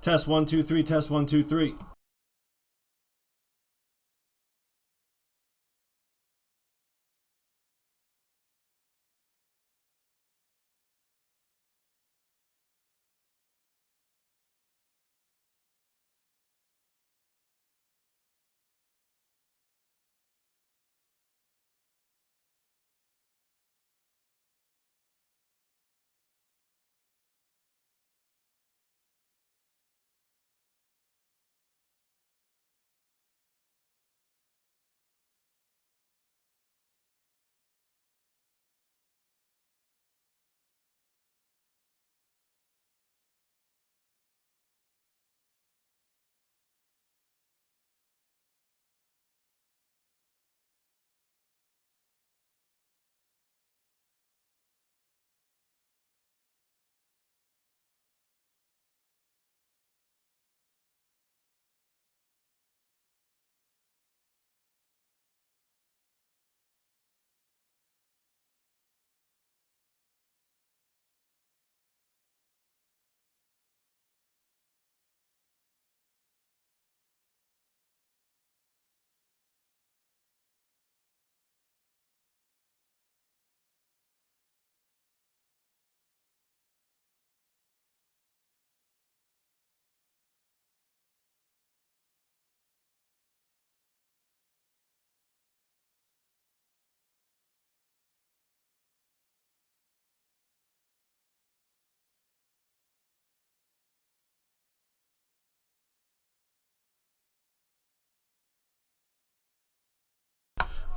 Test 1 2 3. Test 1 2 3.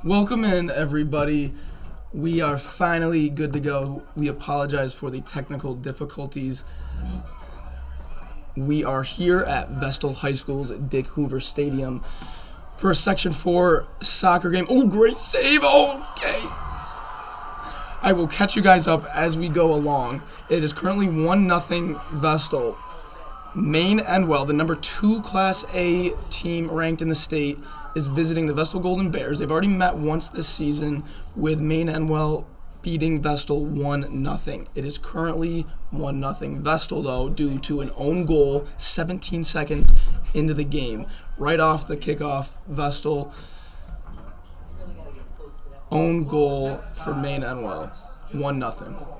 Welcome in, everybody. We are finally good to go. We apologize for the technical difficulties. We are here at Vestal High School's Dick Hoover Stadium for a Section 4 soccer game. Oh, great save. Okay. I will catch you guys up as we go along. It is currently 1-0 Vestal. Maine Endwell, the number 2 Class A team ranked in the state, is visiting the Vestal Golden Bears. They've already met once this season, with Maine Endwell beating Vestal 1-0. It is currently 1-0 Vestal, though, due to an own goal 17 seconds into the game. Right off the kickoff, Vestal own goal for Maine Endwell, 1-0.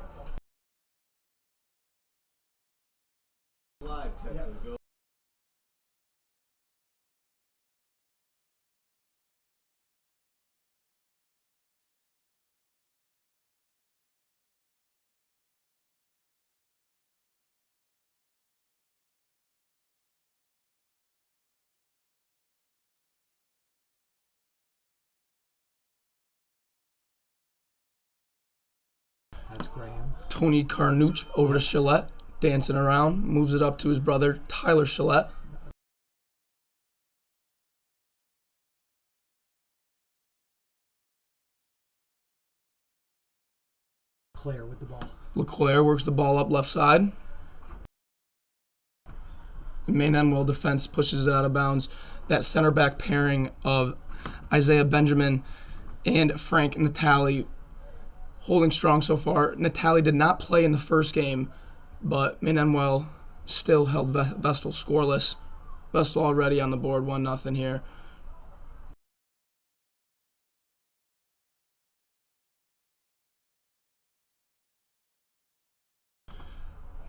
That's Graham. Tony Carnuch over to Gillette, dancing around, moves it up to his brother Tyler Gillette. Claire with the ball. LeClaire works the ball up left side. The Maine Endwell defense pushes it out of bounds. That center back pairing of Isaiah Benjamin and Frank Natali holding strong so far. Natali did not play in the first game, but Maine Endwell still held Vestal scoreless. Vestal already on the board, 1-0 here.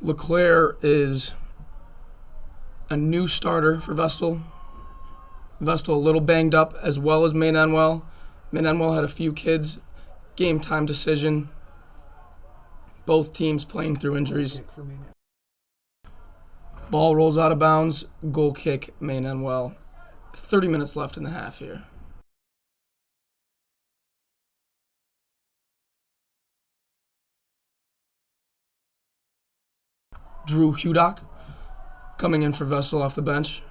LeClaire is a new starter for Vestal. Vestal a little banged up, as well as Maine Endwell. Maine Endwell had a few kids. Game time decision. Both teams playing through injuries. Ball rolls out of bounds. Goal kick, Maine Endwell. 30 minutes left in the half here. Drew Hudock coming in for Vestal off the bench.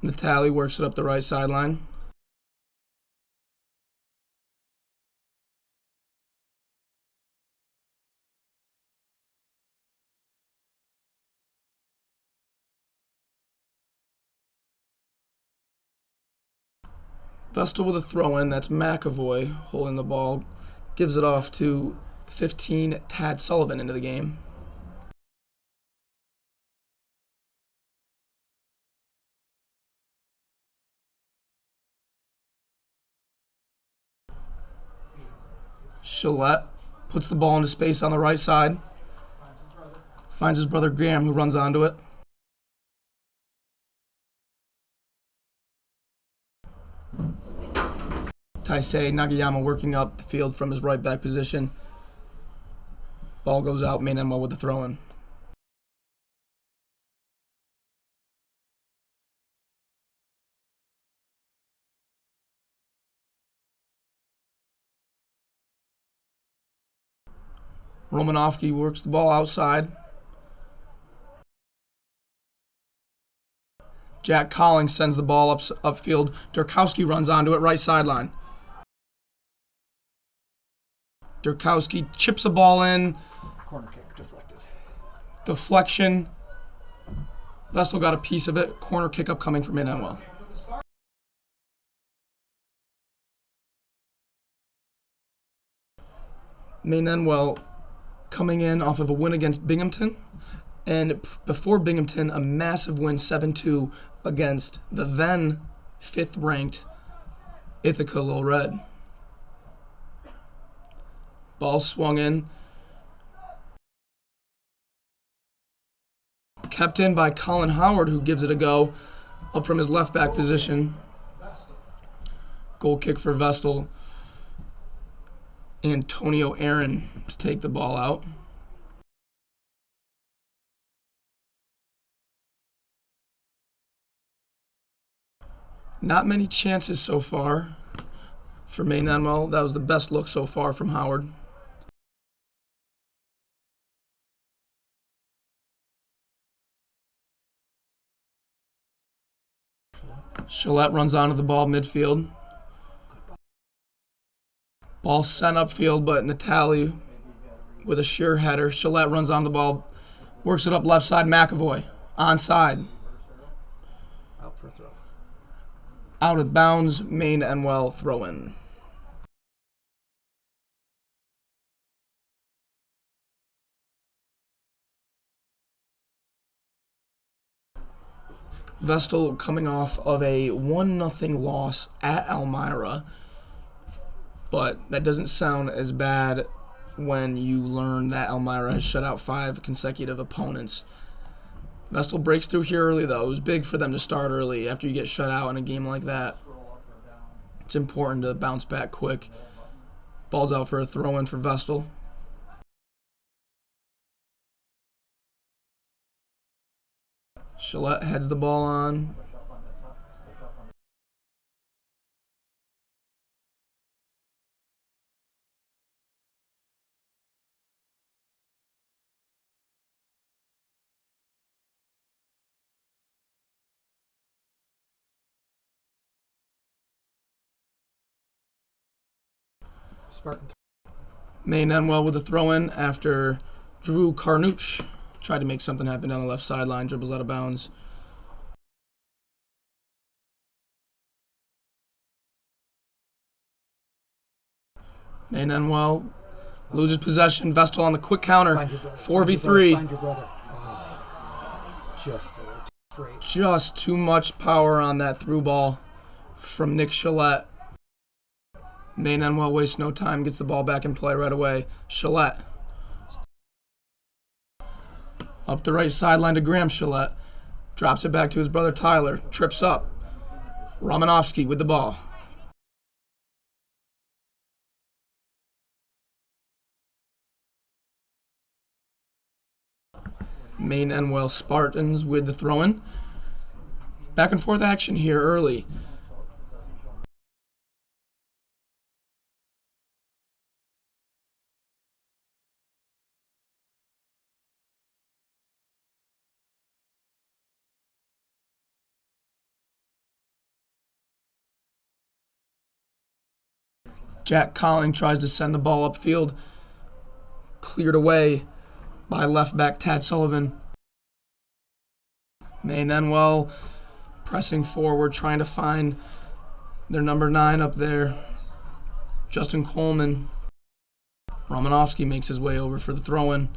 Natali works it up the right sideline. Vestal with a throw-in. That's McAvoy holding the ball. Gives it off to 15, Tad Sullivan into the game. Gillette puts the ball into space on the right side. Finds his brother Graham, who runs onto it. Taisei Nagayama working up the field from his right back position. Ball goes out, main and well with the throw-in. Romanovsky works the ball outside. Jack Collins sends the ball upfield. Durkowski runs onto it, right sideline. Durkowski chips the ball in. Corner kick deflected. Deflection. Vestal got a piece of it. Corner kick upcoming for Maynenwell. Maynenwell coming in off of a win against Binghamton. And before Binghamton, a massive win 7-2 against the then 5th ranked Ithaca Little Red. Ball swung in. Kept in by Colin Howard, who gives it a go up from his left back position. Goal kick for Vestal. Antonio Aaron to take the ball out. Not many chances so far for Maynenwell. That was the best look so far from Howard. Gillette runs onto the ball midfield. Ball sent upfield, but Natali with a sure header. Gillette runs on the ball, works it up left side. McAvoy onside. Out for a throw. Out of bounds. Maynenwell throw in. Vestal coming off of a 1-0 loss at Elmira. But that doesn't sound as bad when you learn that Elmira has shut out 5 consecutive opponents. Vestal breaks through here early, though. It was big for them to start early after you get shut out in a game like that. It's important to bounce back quick. Ball's out for a throw-in for Vestal. Gillette heads the ball on. Spartan. Maynenwell with a throw-in after Drew Carnouch tried to make something happen down the left sideline, dribbles out of bounds. Maynenwell loses possession. Vestal on the quick counter. 4v3. Find your brother. Oh, just straight. Just too much power on that through ball from Nick Gillette. Maynenwell wastes no time, gets the ball back in play right away. Gillette. Up the right sideline to Graham Gillette. Drops it back to his brother Tyler. Trips up. Romanovsky with the ball. Maynenwell Spartans with the throw-in. Back and forth action here early. Jack Collins tries to send the ball upfield. Cleared away by left back Tad Sullivan. Maynenwell pressing forward, trying to find their number 9 up there. Justin Coleman. Romanovsky makes his way over for the throw-in.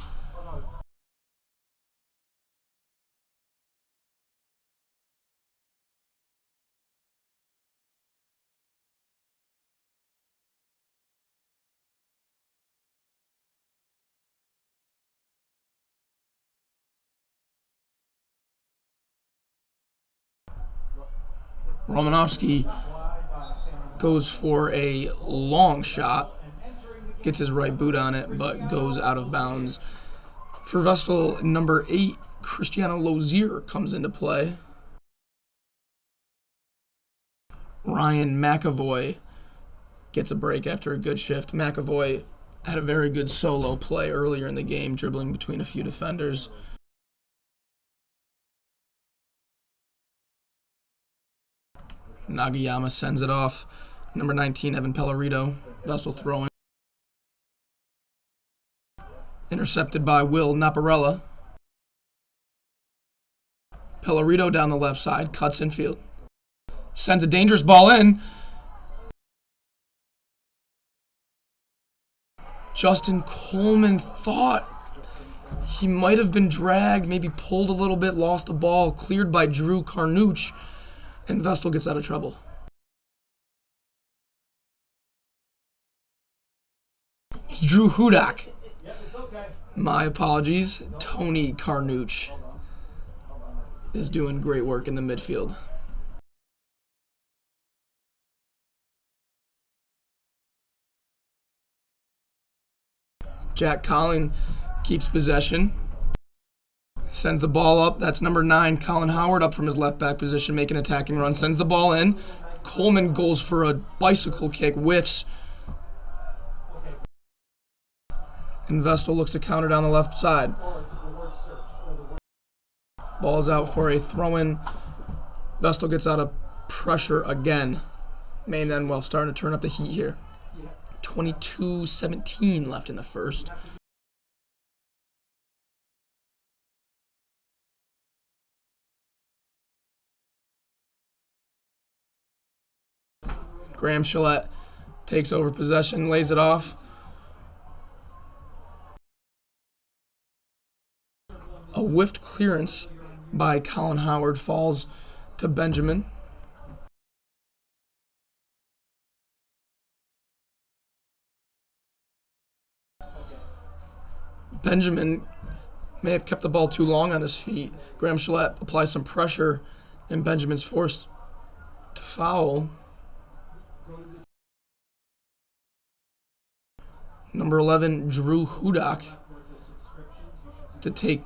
Romanovsky goes for a long shot, gets his right boot on it, but goes out of bounds. For Vestal, number 8, Cristiano Lozier comes into play. Ryan McAvoy gets a break after a good shift. McAvoy had a very good solo play earlier in the game, dribbling between a few defenders. Nagayama sends it off. Number 19, Evan Pellerito. Vestal throwing. Intercepted by Will Naparella. Pellerito down the left side, cuts infield. Sends a dangerous ball in. Justin Coleman thought he might have been dragged, maybe pulled a little bit, lost the ball, cleared by Drew Carnouch, and Vestal gets out of trouble. It's Drew Hudak. My apologies. Tony Carnouch is doing great work in the midfield. Jack Collin keeps possession. Sends the ball up. That's number 9, Colin Howard, up from his left back position, making an attacking run. Sends the ball in. Coleman goes for a bicycle kick, whiffs. And Vestal looks to counter down the left side. Ball's out for a throw-in. Vestal gets out of pressure again. Maine Enwell starting to turn up the heat here. 22-17 left in the first. Graham Shillette takes over possession, lays it off. A whiffed clearance by Colin Howard falls to Benjamin. Benjamin may have kept the ball too long on his feet. Graham Shillette applies some pressure, and Benjamin's forced to foul. Number 11, Drew Hudak, to take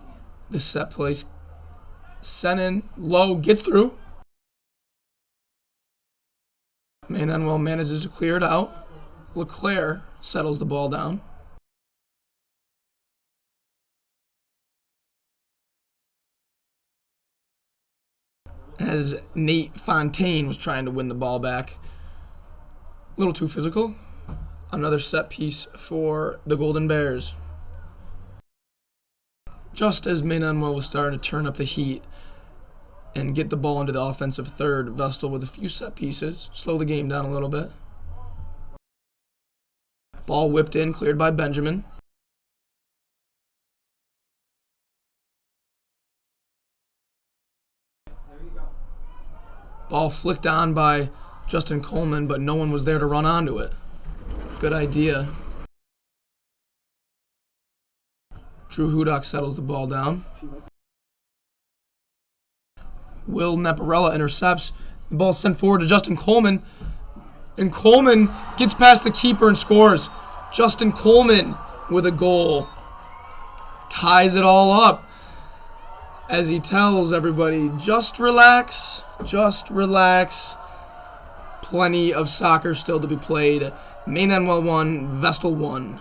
the set place. Sent in, low, gets through. Maine Enwell manages to clear it out. LeClaire settles the ball down. As Nate Fontaine was trying to win the ball back. A little too physical. Another set piece for the Golden Bears. Just as Maine Enwell was starting to turn up the heat and get the ball into the offensive third, Vestal with a few set pieces, slow the game down a little bit. Ball whipped in, cleared by Benjamin. Ball flicked on by Justin Coleman, but no one was there to run onto it. Good idea. Drew Hudak settles the ball down. Will Naparella intercepts. The ball sent forward to Justin Coleman. And Coleman gets past the keeper and scores. Justin Coleman with a goal. Ties it all up as he tells everybody, just relax, just relax. Plenty of soccer still to be played. Maine Enwell 1, Vestal 1.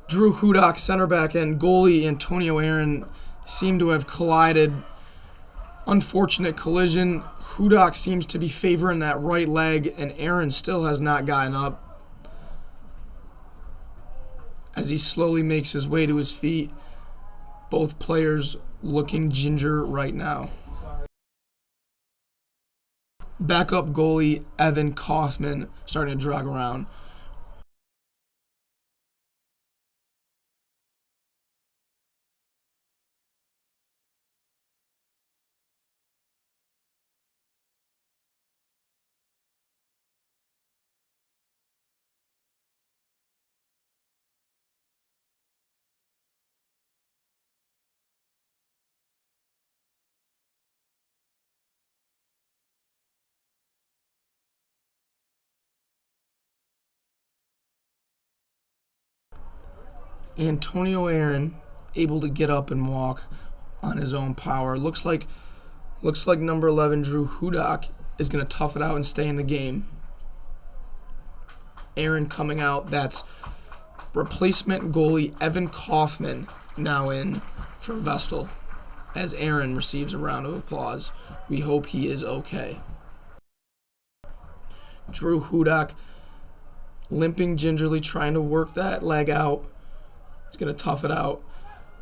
Drew Hudak, center back, and goalie Antonio Aaron seem to have collided. Unfortunate collision. Hudak seems to be favoring that right leg, and Aaron still has not gotten up. As he slowly makes his way to his feet, both players looking ginger right now. Backup goalie Evan Kaufman starting to jog around. Antonio Aaron able to get up and walk on his own power. Looks like number 11 Drew Hudak is going to tough it out and stay in the game. Aaron coming out. That's replacement goalie Evan Kaufman now in for Vestal, as Aaron receives a round of applause. We hope he is okay. Drew Hudak limping gingerly, trying to work that leg out. He's going to tough it out.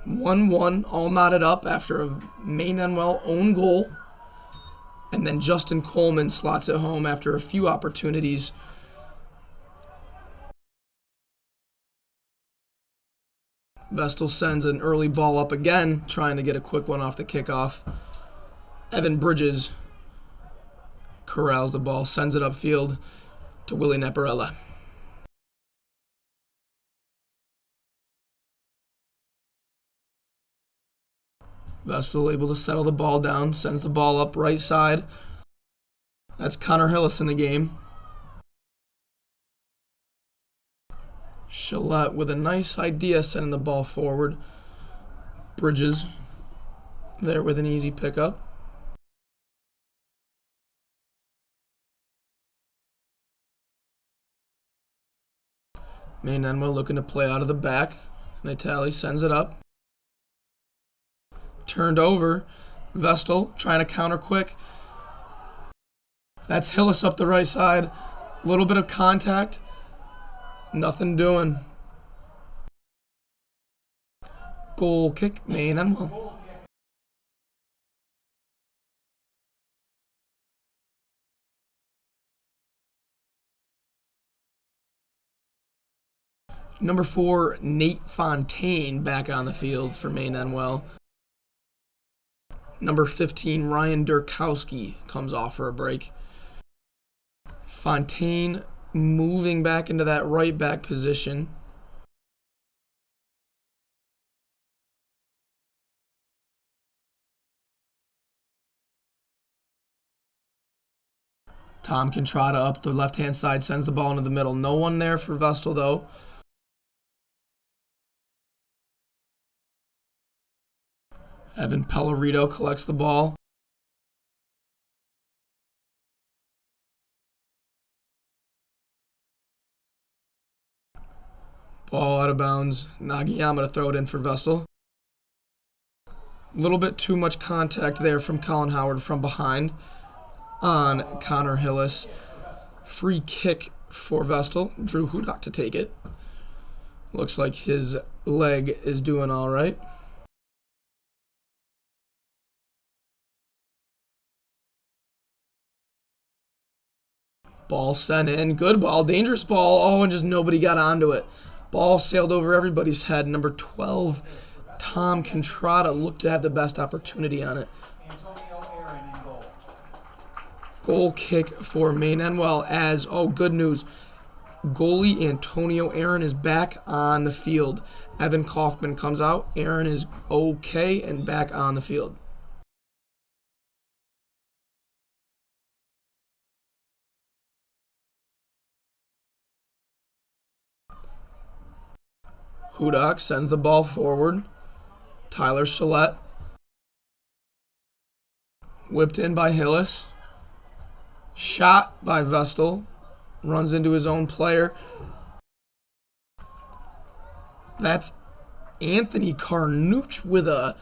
1-1, all knotted up after a Maynenwell own goal. And then Justin Coleman slots it home after a few opportunities. Vestal sends an early ball up again, trying to get a quick one off the kickoff. Evan Bridges corrals the ball, sends it upfield to Willie Neparella. Vestal able to settle the ball down, sends the ball up right side. That's Connor Hillis in the game. Gillette with a nice idea sending the ball forward. Bridges there with an easy pickup. Maynenwell looking to play out of the back. Natali sends it up. Turned over. Vestal trying to counter quick. That's Hillis up the right side. A little bit of contact. Nothing doing. Goal kick, Maynenwell. Number 4, Nate Fontaine back on the field for Maynenwell. Number 15, Ryan Durkowski comes off for a break. Fontaine moving back into that right back position. Tom Contrada up the left-hand side, sends the ball into the middle. No one there for Vestal, though. Evan Pellerito collects the ball. Ball out of bounds. Nagiyama to throw it in for Vestal. A little bit too much contact there from Colin Howard from behind on Connor Hillis. Free kick for Vestal. Drew Hudak to take it. Looks like his leg is doing all right. Ball sent in. Good ball. Dangerous ball. Oh, and just nobody got onto it. Ball sailed over everybody's head. Number 12, Tom Contrada looked to have the best opportunity on it. Antonio Aaron in goal. Goal kick for Maynenwell as, oh, good news. Goalie Antonio Aaron is back on the field. Evan Kaufman comes out. Aaron is okay and back on the field. Hudak sends the ball forward. Tyler Gillette. Whipped in by Hillis. Shot by Vestal. Runs into his own player. That's Anthony Carnouch with a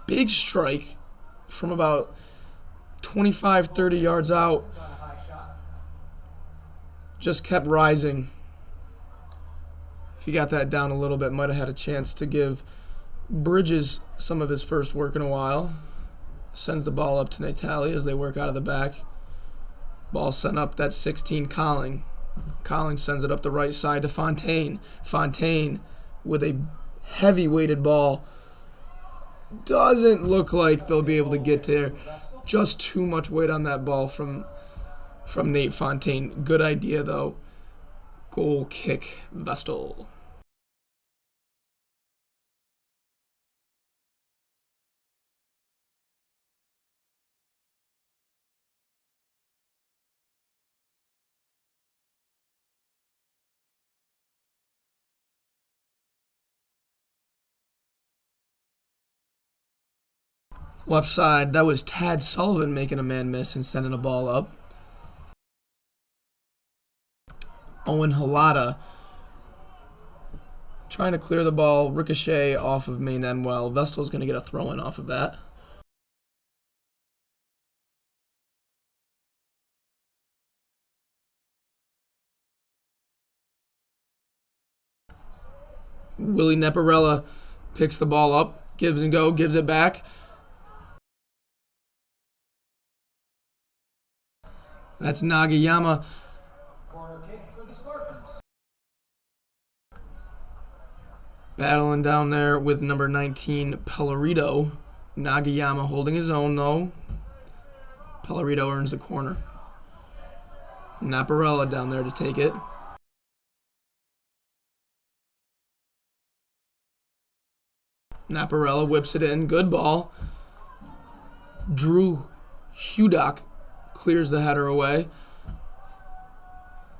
big strike from about 25, 30 yards out. Just kept rising. If he got that down a little bit, might have had a chance to give Bridges some of his first work in a while. Sends the ball up to Natali as they work out of the back. Ball sent up, that's 16, Colling. Colling sends it up the right side to Fontaine. Fontaine with a heavy-weighted ball. Doesn't look like they'll be able to get there. Just too much weight on that ball from Nate Fontaine. Good idea, though. Goal kick, Vestal. Left side, that was Tad Sullivan making a man miss and sending a ball up. Owen Halata trying to clear the ball, ricochet off of main end well. Vestal's going to get a throw-in off of that. Willie Neparella picks the ball up, gives and go, gives it back. That's Nagayama. Corner kick for the Spartans. Battling down there with number 19, Pellerito. Nagayama holding his own, though. Pellerito earns the corner. Naparella down there to take it. Naparella whips it in. Good ball. Drew Hudak clears the header away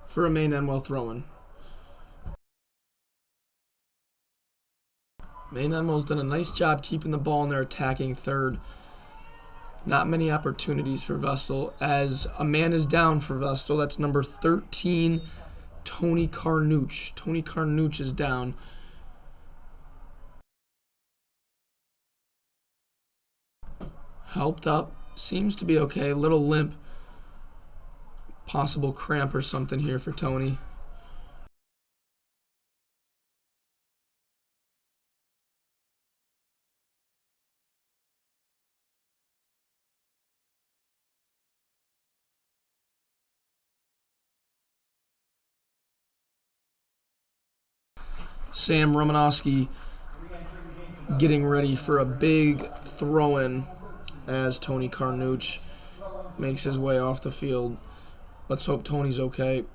for a main end well throw-in. Main end well's done a nice job keeping the ball in their attacking third. Not many opportunities for Vestal as a man is down for Vestal. That's number 13, Tony Carnouch. Tony Carnouch is down. Helped up. Seems to be okay. Little limp. Possible cramp or something here for Tony. Sam Romanowski getting ready for a big throw-in as Tony Carnouch makes his way off the field. Let's hope Tony's okay.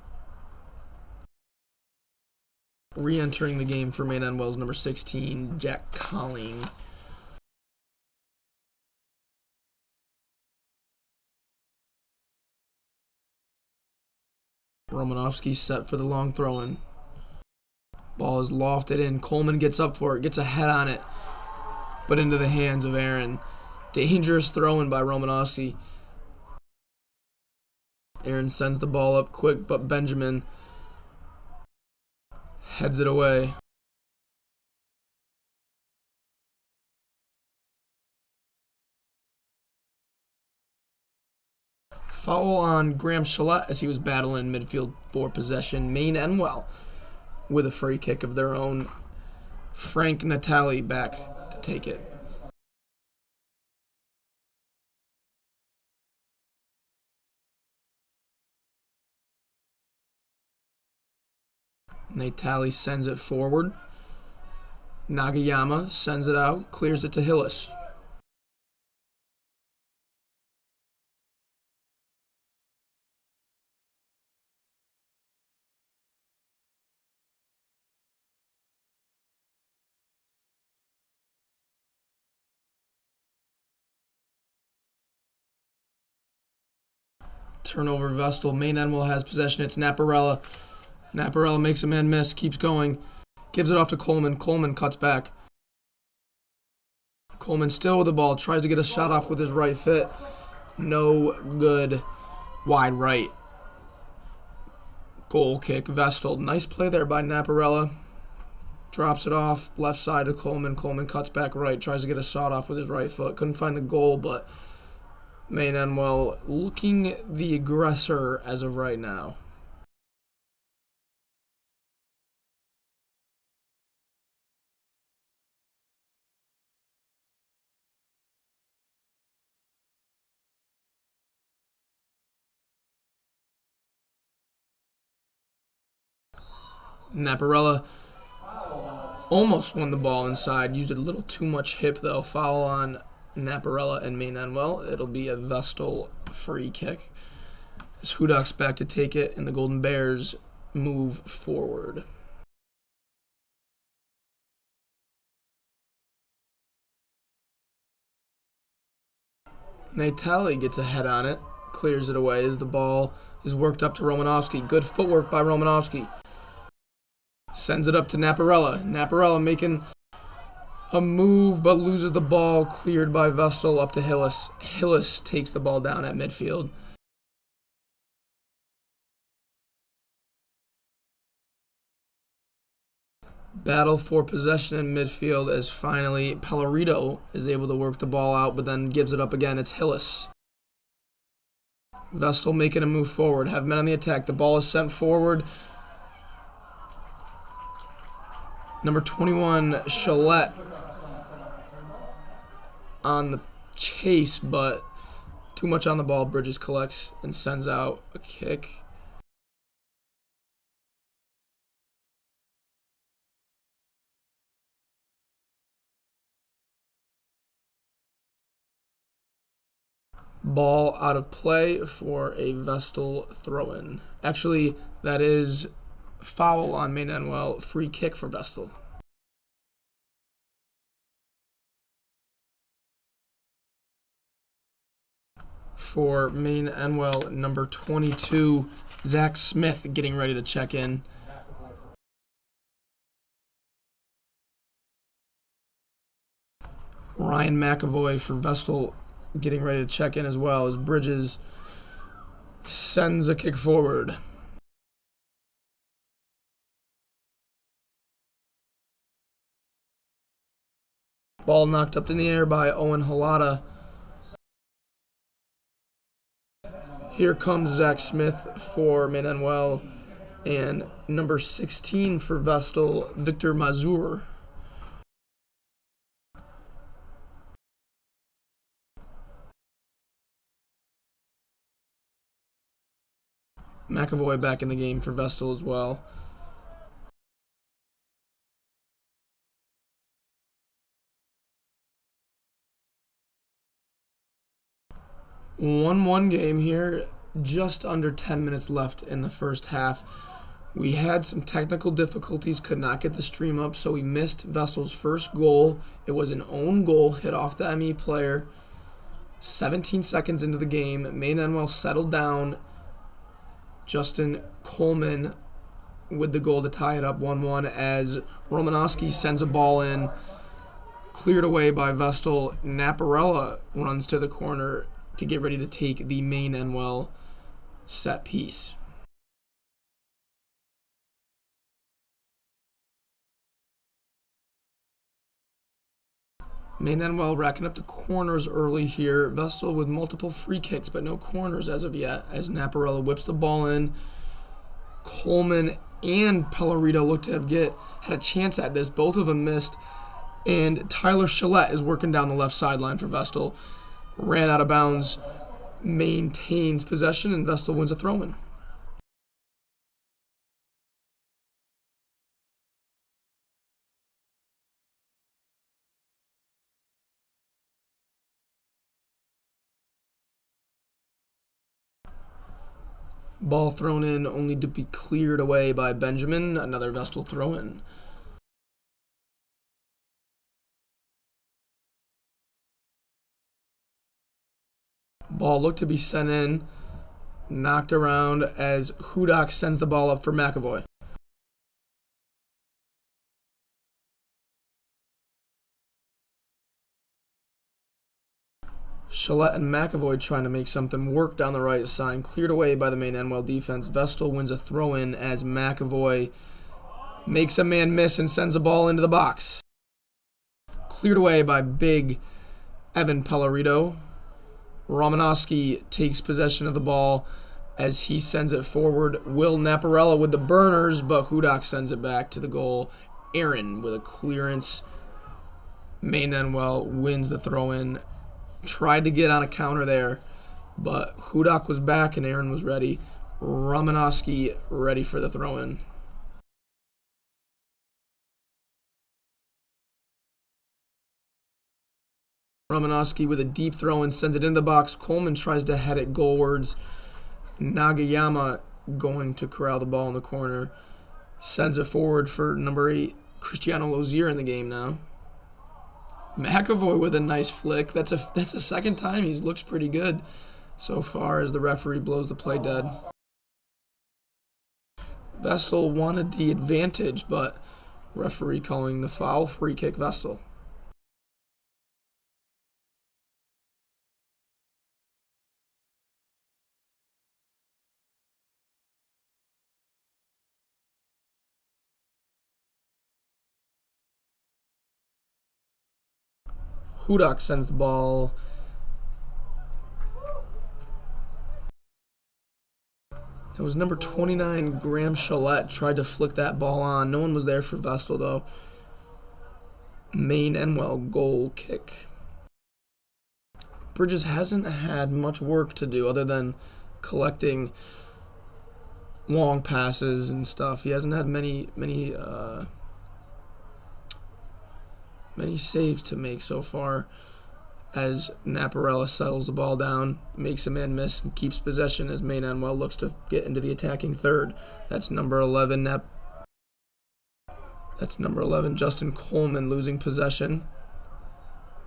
Re-entering the game for main end wells, number 16, Jack Colling. Romanowski set for the long throw-in. Ball is lofted in. Coleman gets up for it, gets a head on it, but into the hands of Aaron. Dangerous throw-in by Romanowski. Aaron sends the ball up quick, but Benjamin heads it away. Foul on Graham Shalet as he was battling midfield for possession. Main end well with a free kick of their own. Frank Natali back to take it. Natali sends it forward. Nagayama sends it out, clears it to Hillis. Turnover Vestal. Main end well has possession. It's Naparella. Naparella makes a man miss, keeps going, gives it off to Coleman. Coleman cuts back. Coleman still with the ball, tries to get a shot off with his right foot. No good. Wide right. Goal kick, Vestal. Nice play there by Naparella. Drops it off, left side to Coleman. Coleman cuts back right, tries to get a shot off with his right foot. Couldn't find the goal, but main end well looking the aggressor as of right now. Naparella almost won the ball inside. Used a little too much hip, though. Foul on Naparella and main end well. It'll be a Vestal free kick. As Hudak's back to take it, and the Golden Bears move forward. Natali gets a head on it, clears it away as the ball is worked up to Romanowski. Good footwork by Romanowski. Sends it up to Naparella. Naparella making A move, but loses the ball, cleared by Vestal up to Hillis. Hillis takes the ball down at midfield. Battle for possession in midfield as finally Pellerito is able to work the ball out, but then gives it up again. It's Hillis. Vestal making a move forward, have men on the attack. The ball is sent forward. Number 21, Chalette, on the chase, but too much on the ball. Bridges collects and sends out a kick. Ball out of play for a Vestal throw-in. Actually, that is foul on Maine Enwell. Free kick for Vestal. For Maine Enwell, number 22, Zach Smith getting ready to check in. Ryan McAvoy for Vestal getting ready to check in as well as Bridges sends a kick forward. Ball knocked up in the air by Owen Halata. Here comes Zach Smith for Maine Enwell and number 16 for Vestal, Victor Mazur. McAvoy back in the game for Vestal as well. One game here, just under 10 minutes left in the first half. We had some technical difficulties, could not get the stream up, so we missed Vestal's first goal. It was an own goal, hit off the ME player. 17 seconds into the game, Maine Enwell settled down. Justin Coleman with the goal to tie it up 1-1 as Romanowski sends a ball in, cleared away by Vestal. Naparella runs to the corner to get ready to take the Maine Enwell set piece. Maine Enwell racking up the corners early here. Vestal with multiple free kicks, but no corners as of yet, as Naparella whips the ball in. Coleman and Pellerito look to have had a chance at this. Both of them missed. And Tyler Chalette is working down the left sideline for Vestal. Ran out of bounds, maintains possession, and Vestal wins a throw-in. Ball thrown in, only to be cleared away by Benjamin. Another Vestal throw-in. Ball looked to be sent in, knocked around as Hudak sends the ball up for McAvoy. Chalette and McAvoy trying to make something work down the right side. Cleared away by the Maine Enwell defense. Vestal wins a throw-in as McAvoy makes a man miss and sends a ball into the box. Cleared away by big Evan Pellerito. Romanowski takes possession of the ball as he sends it forward. Will Naparella with the burners, but Hudak sends it back to the goal. Aaron with a clearance. Maine Enwell wins the throw-in. Tried to get on a counter there, but Hudak was back and Aaron was ready. Romanowski ready for the throw-in. Romanowski with a deep throw-in sends it in the box. Coleman tries to head it goalwards. Nagayama going to corral the ball in the corner. Sends it forward for number 8, Cristiano Lozier in the game now. McAvoy with a nice flick. That's a second time he's looked pretty good so far as the referee blows the play dead. Vestal wanted the advantage, but referee calling the foul. Free kick Vestal. Hudak sends the ball. It was number 29, Graham Chalette, tried to flick that ball on. No one was there for Vestal, though. Maine Enwell goal kick. Bridges hasn't had much work to do other than collecting long passes and stuff. He hasn't had many saves to make so far, as Naparella settles the ball down, makes a man miss, and keeps possession as Maine Enwell looks to get into the attacking third. That's number 11, Justin Coleman losing possession.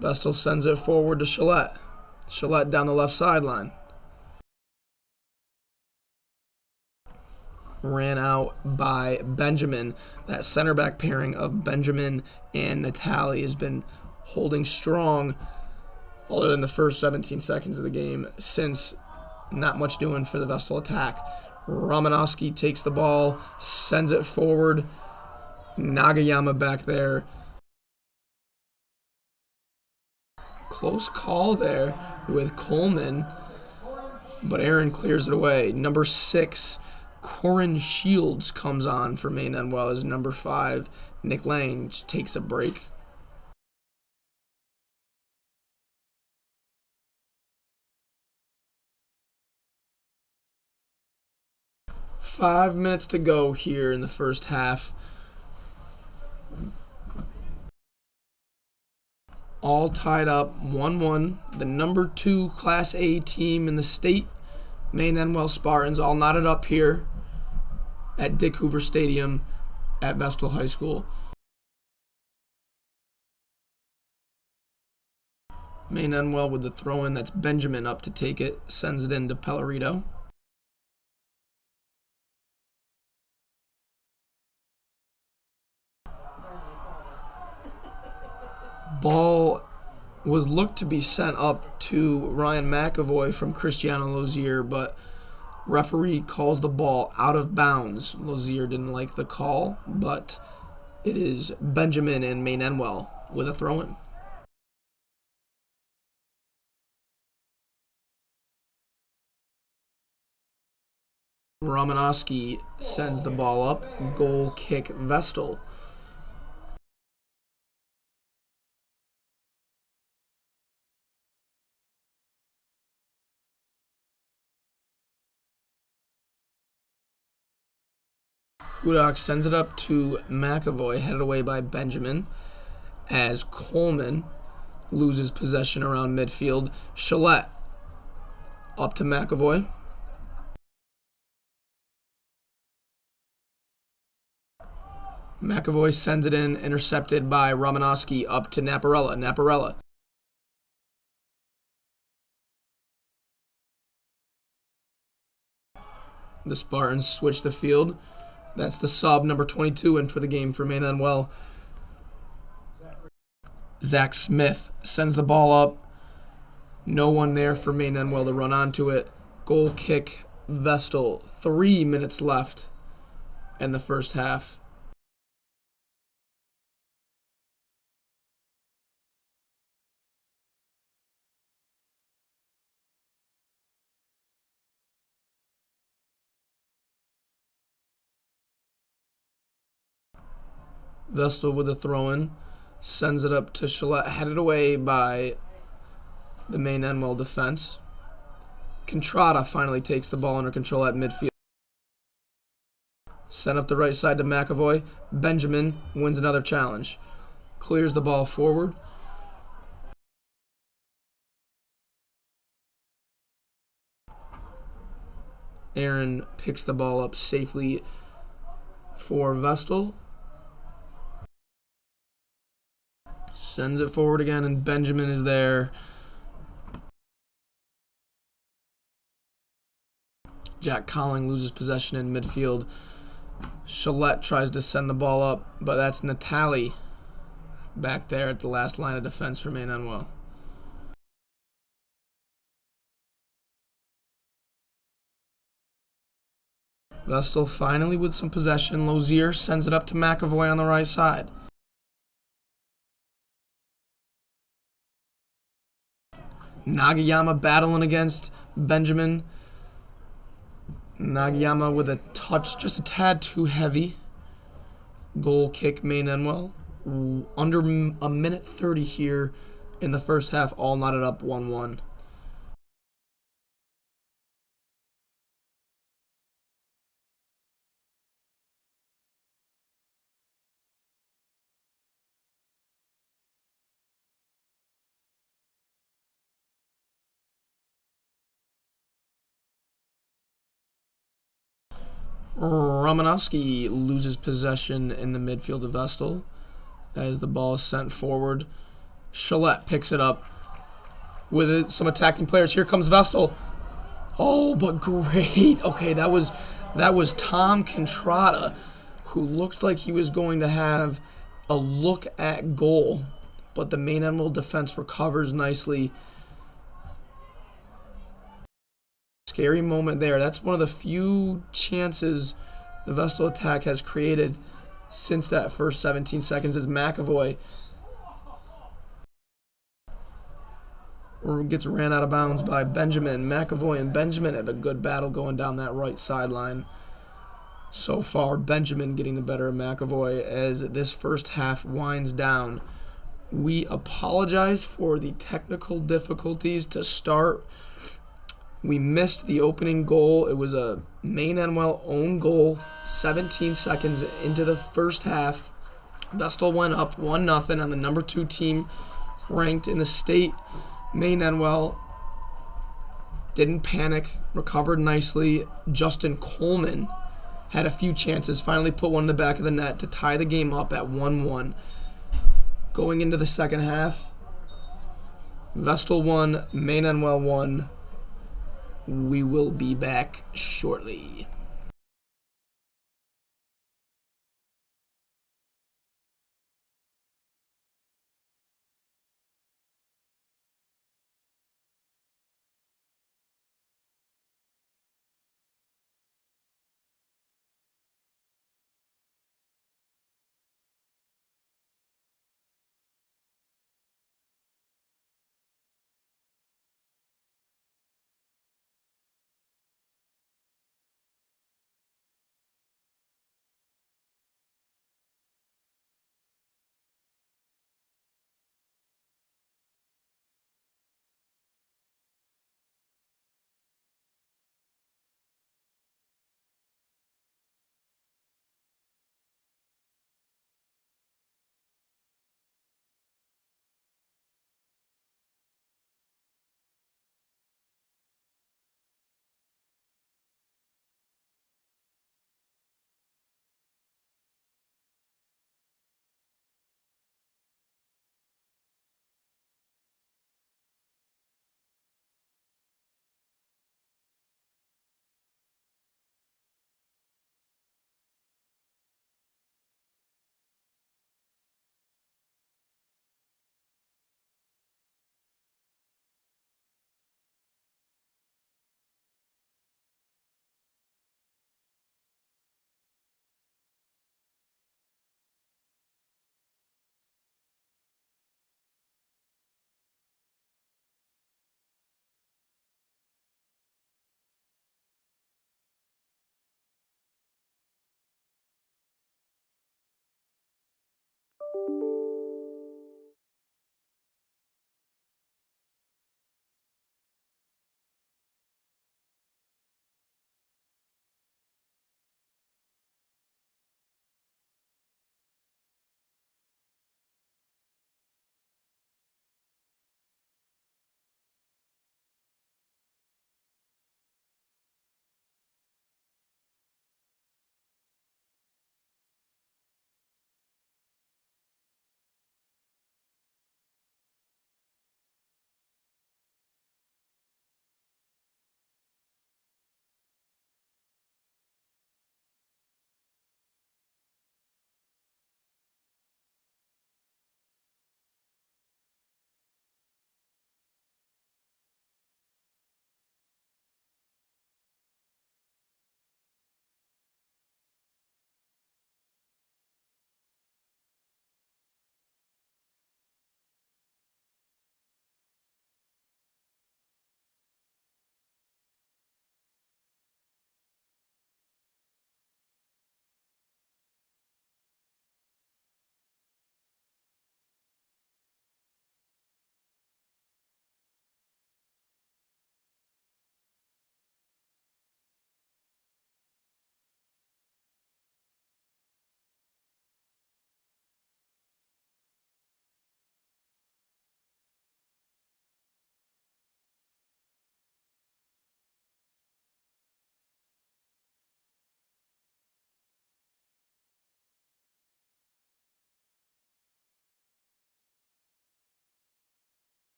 Vestal sends it forward to Chalette. Chalette down the left sideline. Ran out by Benjamin. That center back pairing of Benjamin and Natali has been holding strong other than the first 17 seconds of the game, since not much doing for the Vestal attack. Romanowski takes the ball, sends it forward. Nagayama back there. Close call there with Coleman, but Aaron clears it away. Number 6, Corin Shields comes on for Maine Enwell as number 5. Nick Lang takes a break. Five minutes to go here in the first half. All tied up 1-1. The number 2 Class A team in the state, Maine Enwell Spartans, all knotted up here at Dick Hoover Stadium at Vestal High School. Maine Enwell with the throw-in. That's Benjamin up to take it. Sends it in to Pellerito. Ball was looked to be sent up to Ryan McAvoy from Cristiano Lozier, but referee calls the ball out of bounds. Lozier didn't like the call, but it is Benjamin and Maine Enwell with a throw-in. Romanowski sends the ball up. Goal kick Vestal. Hudak sends it up to McAvoy, headed away by Benjamin, as Coleman loses possession around midfield. Chalette up to McAvoy. McAvoy sends it in, intercepted by Romanowski, up to Naparella. The Spartans switch the field. That's the sub, number 22, in for the game for Maine Enwell. Zach Smith sends the ball up. No one there for Maine Enwell to run onto it. Goal kick Vestal. 3 minutes left in the first half. Vestal with a throw-in, sends it up to Chalette, headed away by the Maine Enwell defense. Contrada finally takes the ball under control at midfield. Sent up the right side to McAvoy. Benjamin wins another challenge. Clears the ball forward. Aaron picks the ball up safely for Vestal. Sends it forward again, and Benjamin is there. Jack Colling loses possession in midfield. Chalette tries to send the ball up, but that's Natali back there at the last line of defense for Maine Enwell. Vestal finally with some possession. Lozier sends it up to McAvoy on the right side. Nagayama battling against Benjamin. Nagayama with a touch, just a tad too heavy. Goal kick, Main Enwell. Under a minute 30 here in the first half, all knotted up 1-1. Romanowski loses possession in the midfield of Vestal as the ball is sent forward. Chalette picks it up with some attacking players. Here comes Vestal. Oh, but great. Okay, that was Tom Contrada, who looked like he was going to have a look at goal, but the Main Enwell defense recovers nicely. Scary moment there. That's one of the few chances the Vestal attack has created since that first 17 seconds as McAvoy gets ran out of bounds by Benjamin. McAvoy and Benjamin have a good battle going down that right sideline. So far, Benjamin getting the better of McAvoy as this first half winds down. We apologize for the technical difficulties to start. We missed the opening goal. It was a Main Enwell own goal 17 seconds into the first half. Vestal went up 1-0 on the number 2 team ranked in the state. Main Enwell didn't panic, recovered nicely. Justin Coleman had a few chances, finally put one in the back of the net to tie the game up at 1-1. Going into the second half, Vestal 1, Main Enwell 1. We will be back shortly.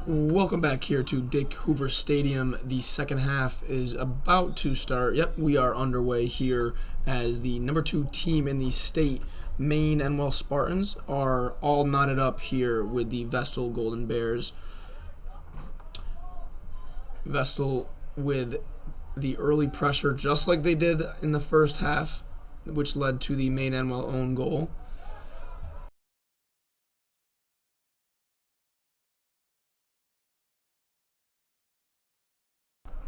Welcome back here to Dick Hoover Stadium. The second half is about to start. Yep, we are underway here as the number 2 team in the state, Maine Enwell Spartans, are all knotted up here with the Vestal Golden Bears. Vestal with the early pressure just like they did in the first half, which led to the Maine Enwell own goal.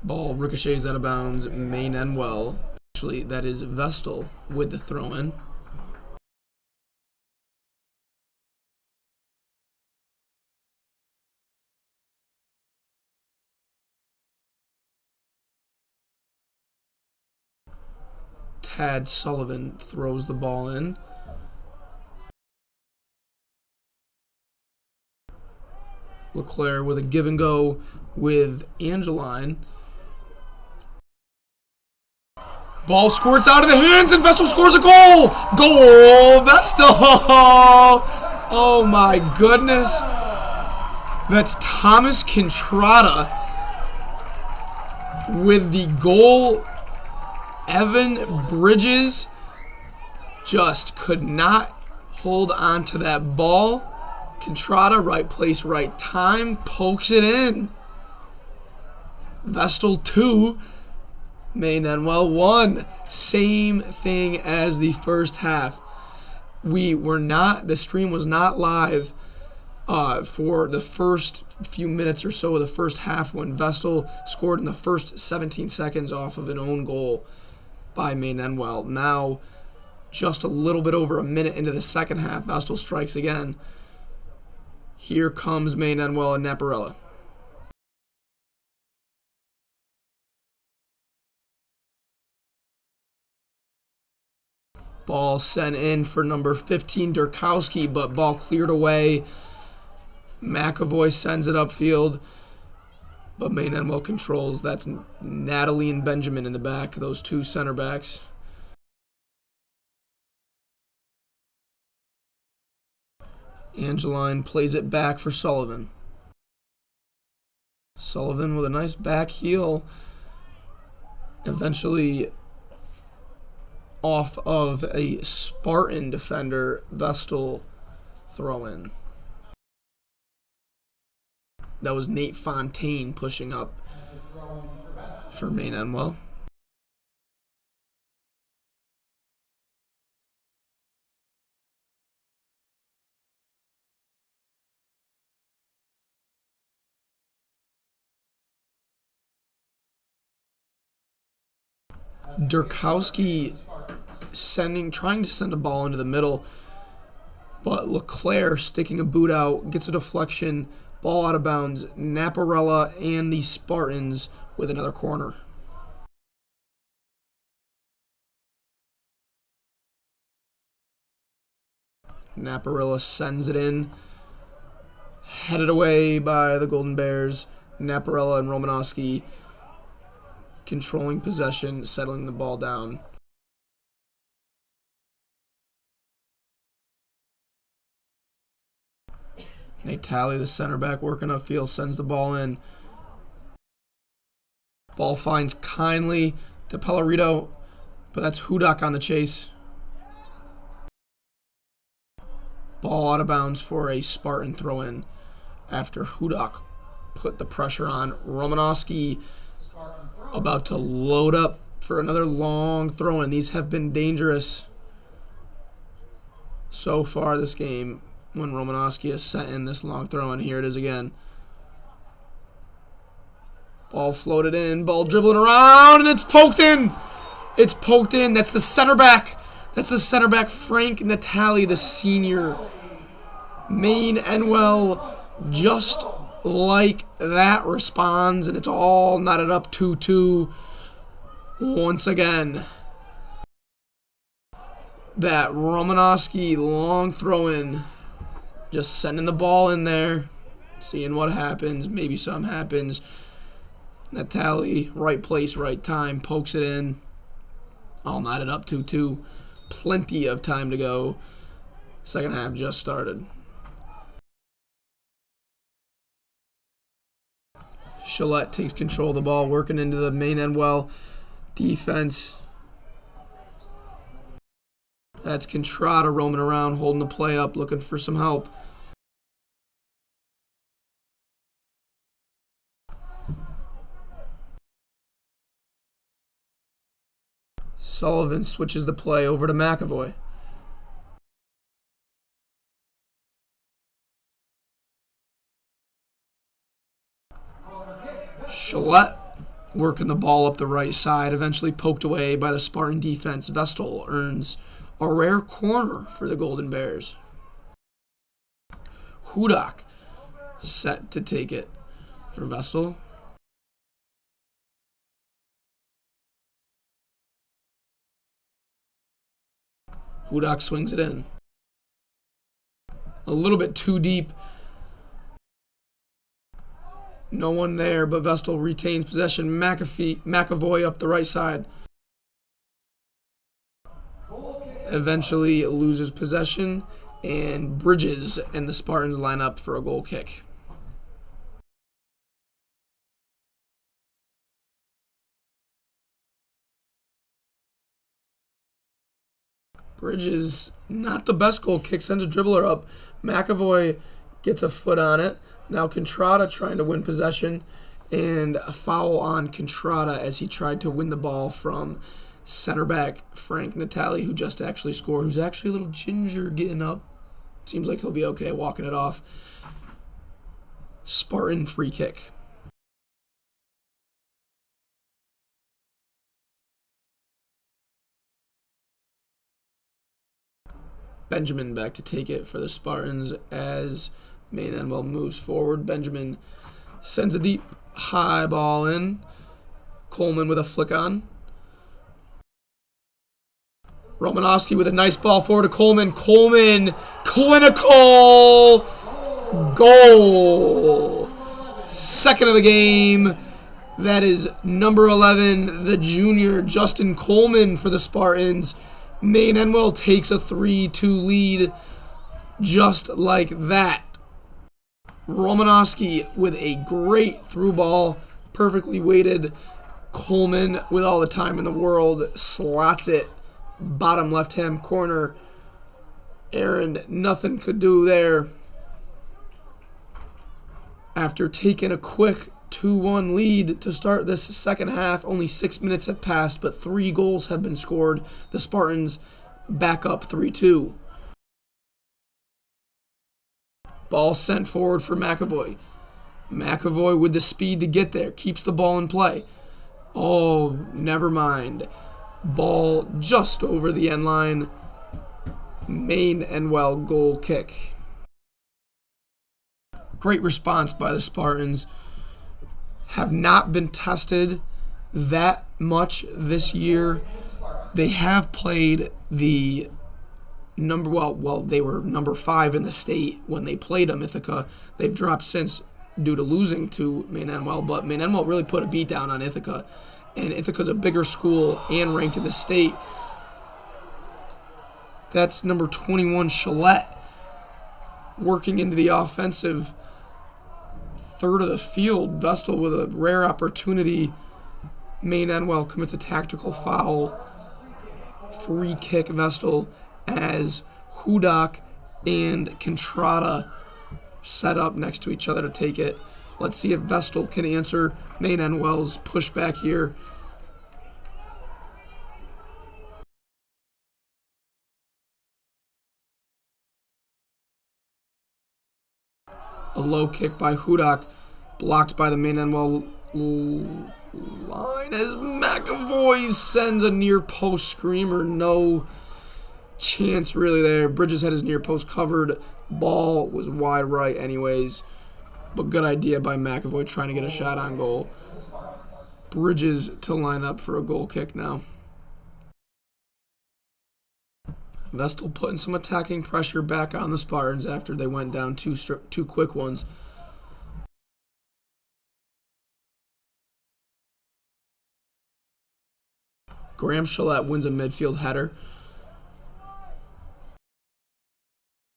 Ball ricochets out of bounds. Maine Enwell. Actually, that is Vestal with the throw-in. Tad Sullivan throws the ball in. LeClaire with a give and go with Angeline. Ball squirts out of the hands, and Vestal scores a goal! Goal! Vestal! Oh my goodness. That's Thomas Contrada with the goal. Evan Bridges just could not hold on to that ball. Contrada, right place, right time, pokes it in. Vestal 2. Maine Enwell 1. Same thing as the first half. The stream was not live for the first few minutes or so of the first half when Vestal scored in the first 17 seconds off of an own goal by Maine Enwell. Now, just a little bit over a minute into the second half, Vestal strikes again. Here comes Maine Enwell and Naparella. Ball sent in for number 15, Durkowski, but ball cleared away. McAvoy sends it upfield, but Maine Enwell controls. That's Natalie and Benjamin in the back, those 2 center backs. Angeline plays it back for Sullivan. Sullivan with a nice back heel. Eventually off of a Spartan defender, Vestal throw-in. That was Nate Fontaine pushing up for Maine Enwell. Durkowski trying to send a ball into the middle, but LeClaire sticking a boot out, gets a deflection, ball out of bounds. Naparella and the Spartans with another corner. Naparella sends it in, headed away by the Golden Bears. Naparella and Romanowski controlling possession, settling the ball down. Natali, the center back, working upfield, sends the ball in. Ball finds kindly to Pellerito, but that's Hudak on the chase. Ball out of bounds for a Spartan throw-in after Hudak put the pressure on. Romanowski about to load up for another long throw-in. These have been dangerous so far this game when Romanowski has sent in this long throw-in. Here it is again. Ball floated in, ball dribbling around, and it's poked in. It's poked in. That's the center back. That's the center back, Frank Natali, the senior. Maine Enwell, just like that, responds, and it's all knotted up 2-2 once again. That Romanowski long throw-in, just sending the ball in there, seeing what happens. Maybe something happens. Natali, right place, right time, pokes it in. All knotted up 2-2. Plenty of time to go. Second half just started. Gillette takes control of the ball, working into the main end well defense. That's Contrada roaming around, holding the play up, looking for some help. Sullivan switches the play over to McAvoy. Gillette working the ball up the right side, eventually poked away by the Spartan defense. Vestal earns a rare corner for the Golden Bears. Hudak set to take it for Vestal. Hudak swings it in. A little bit too deep. No one there, but Vestal retains possession. McAvoy up the right side. Eventually loses possession, and Bridges and the Spartans line up for a goal kick. Bridges, not the best goal kick, sends a dribbler up. McAvoy gets a foot on it. Now Contrada trying to win possession, and a foul on Contrada as he tried to win the ball from center back Frank Natali, who just actually scored, who's actually a little ginger getting up. Seems like he'll be okay walking it off. Spartan free kick. Benjamin back to take it for the Spartans as Main Enwell moves forward. Benjamin sends a deep high ball in. Coleman with a flick on. Romanowski with a nice ball forward to Coleman. Coleman, clinical goal. Second of the game. That is number 11, the junior, Justin Coleman for the Spartans. Main Enwell takes a 3-2 lead just like that. Romanowski with a great through ball, perfectly weighted. Coleman, with all the time in the world, slots it bottom left-hand corner. Aaron, nothing could do there. After taking a quick 2-1 lead to start this second half, only 6 minutes have passed, but 3 goals have been scored. The Spartans back up 3-2. Ball sent forward for McAvoy. McAvoy with the speed to get there. Keeps the ball in play. Oh, never mind. Ball just over the end line. Main Enwell goal kick. Great response by the Spartans. Have not been tested that much this year. They have played the they were number 5 in the state when they played them, Ithaca. They've dropped since due to losing to Main Enwell, but Main Enwell really put a beat down on Ithaca. And Ithaca's a bigger school and ranked in the state. That's number 21, Gillette, working into the offensive third of the field. Vestal with a rare opportunity. Main Enwell commits a tactical foul. Free kick Vestal as Hudak and Contrada set up next to each other to take it. Let's see if Vestal can answer Main Enwell's pushback here. A low kick by Hudak, blocked by the Main Enwell line as McAvoy sends a near post screamer. No chance really there. Bridges had his near post covered. Ball was wide right anyways. But good idea by McAvoy trying to get a shot on goal. Bridges to line up for a goal kick now. Vestal putting some attacking pressure back on the Spartans after they went down two quick ones. Graham Gillette wins a midfield header.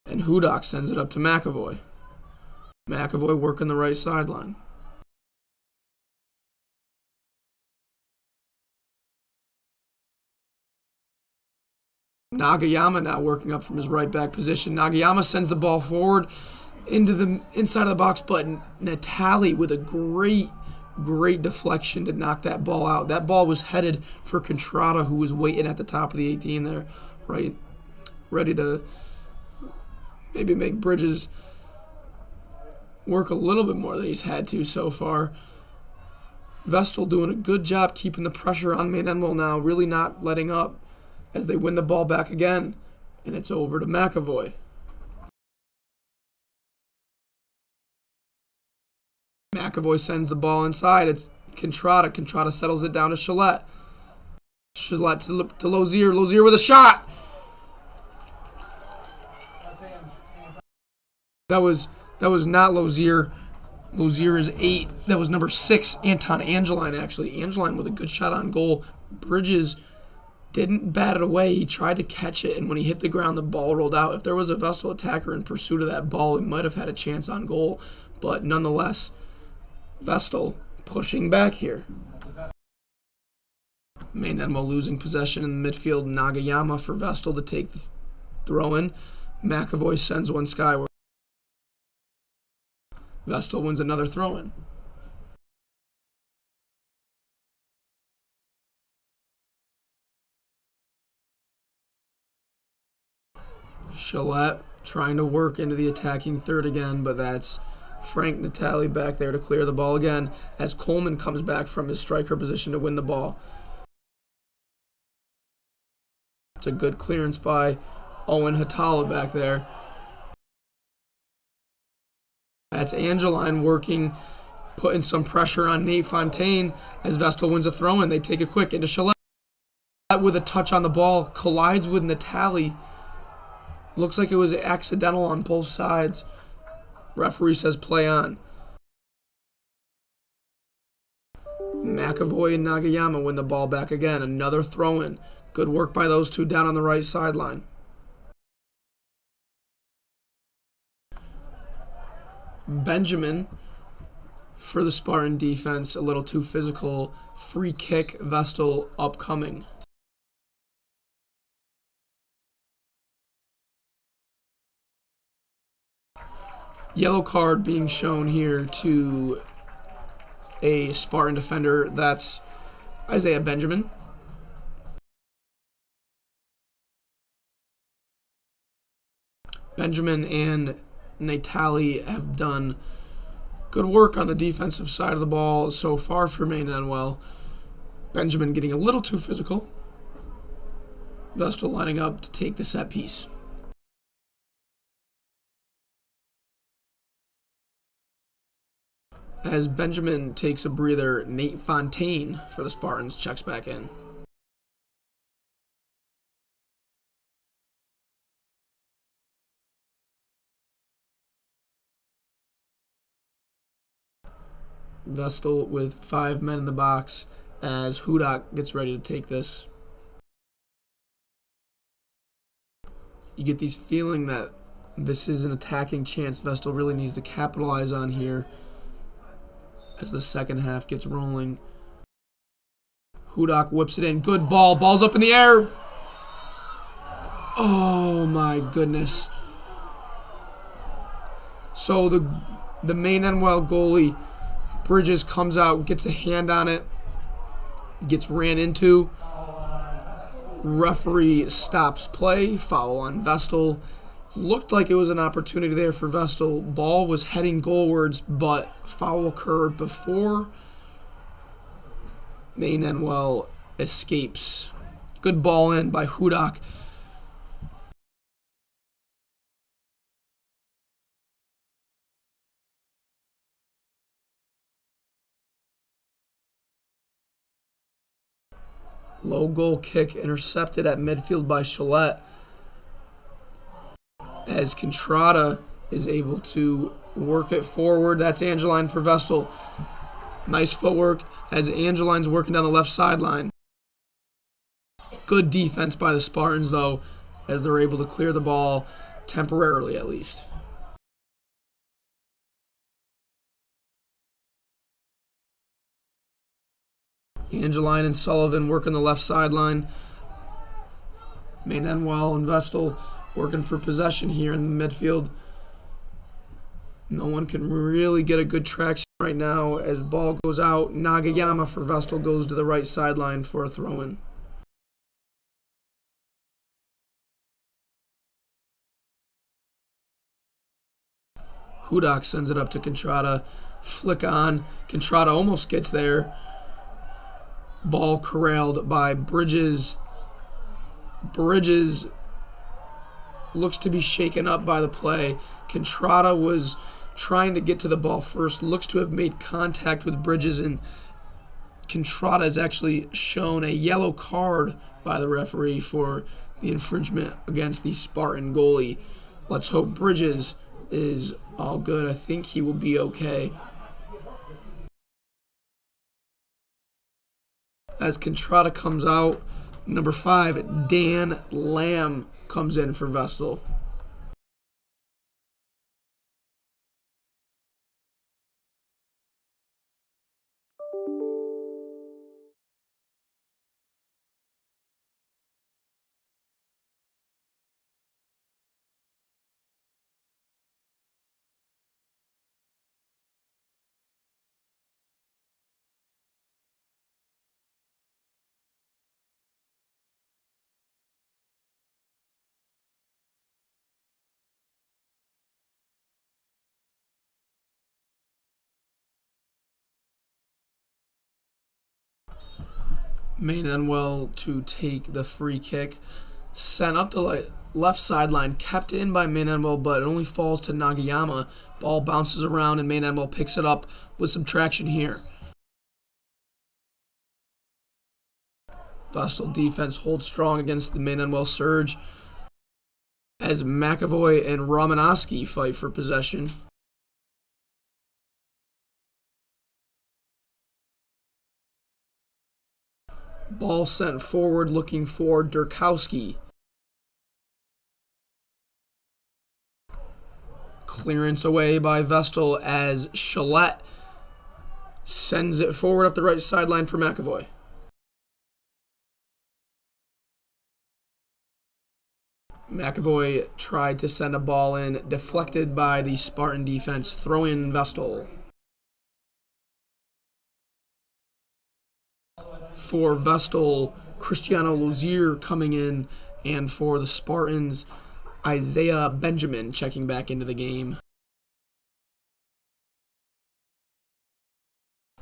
And Hudak sends it up to McAvoy. McAvoy working the right sideline. Nagayama now working up from his right back position. Nagayama sends the ball forward into the inside of the box, but Natali with a great deflection to knock that ball out. That ball was headed for Contrada, who was waiting at the top of the 18 there, right, ready to maybe make Bridges work a little bit more than he's had to so far. Vestal doing a good job keeping the pressure on Maynenwell now, really not letting up as they win the ball back again, and it's over to McAvoy. McAvoy sends the ball inside. It's Contrada. Contrada settles it down to Chalette. Chalette to Lozier. Lozier with a shot. That was not Lozier. Lozier is 8. That was number 6, Anton Angeline, actually. Angeline with a good shot on goal. Bridges didn't bat it away. He tried to catch it, and when he hit the ground, the ball rolled out. If there was a Vestal attacker in pursuit of that ball, he might have had a chance on goal. But nonetheless, Vestal pushing back here. Maynenwell losing possession in the midfield. Nagayama for Vestal to take the throw-in. McAvoy sends one skyward. Vestal wins another throw-in. Chalette trying to work into the attacking third again, but that's Frank Natali back there to clear the ball again as Coleman comes back from his striker position to win the ball. It's a good clearance by Owen Hatala back there. That's Angeline working, putting some pressure on Nate Fontaine as Vestal wins a throw-in. They take it quick into Chalette with a touch on the ball, collides with Natali. Looks like it was accidental on both sides. Referee says play on. McAvoy and Nagayama win the ball back again. Another throw-in. Good work by those two down on the right sideline. Benjamin for the Spartan defense, a little too physical. Free kick, Vestal upcoming. Yellow card being shown here to a Spartan defender. That's Isaiah Benjamin. Benjamin and Natali have done good work on the defensive side of the ball so far for Maynenwell. Benjamin getting a little too physical. Vestal lining up to take the set piece. As Benjamin takes a breather, Nate Fontaine for the Spartans checks back in. Vestal with 5 men in the box as Hudak gets ready to take this. You get this feeling that this is an attacking chance Vestal really needs to capitalize on here as the second half gets rolling. Hudak whips it in. Good ball. Ball's up in the air. Oh my goodness. So the Maynenwell goalie, Bridges, comes out, gets a hand on it, gets ran into. Referee stops play. Foul on Vestal. Looked like it was an opportunity there for Vestal. Ball was heading goalwards, but foul occurred before Maynenwell escapes. Good ball in by Hudak. Low goal kick intercepted at midfield by Chalette, as Contrada is able to work it forward. That's Angeline for Vestal. Nice footwork as Angeline's working down the left sideline. Good defense by the Spartans, though, as they're able to clear the ball temporarily at least. Angeline and Sullivan working the left sideline. Maynenwell and Vestal working for possession here in the midfield. No one can really get a good traction right now as ball goes out. Nagayama for Vestal goes to the right sideline for a throw-in. Hudak sends it up to Contrada. Flick on. Contrada almost gets there. Ball corralled by Bridges. Bridges looks to be shaken up by the play. Contrada was trying to get to the ball first. Looks to have made contact with Bridges, and Contrada has actually shown a yellow card by the referee for the infringement against the Spartan goalie. Let's hope Bridges is all good. I think he will be okay. As Contrada comes out, number 5, Dan Lamb comes in for Vestal. Maynenwell to take the free kick. Sent up the left sideline, kept in by Maynenwell, but it only falls to Nagayama. Ball bounces around and Maynenwell picks it up with some traction here. Vestal defense holds strong against the Maynenwell surge as McAvoy and Romanowski fight for possession. Ball sent forward looking for Durkowski. Clearance away by Vestal as Shalette sends it forward up the right sideline for McAvoy. McAvoy tried to send a ball in, deflected by the Spartan defense. Throw in Vestal. For Vestal, Cristiano Lozier coming in, and for the Spartans, Isaiah Benjamin checking back into the game.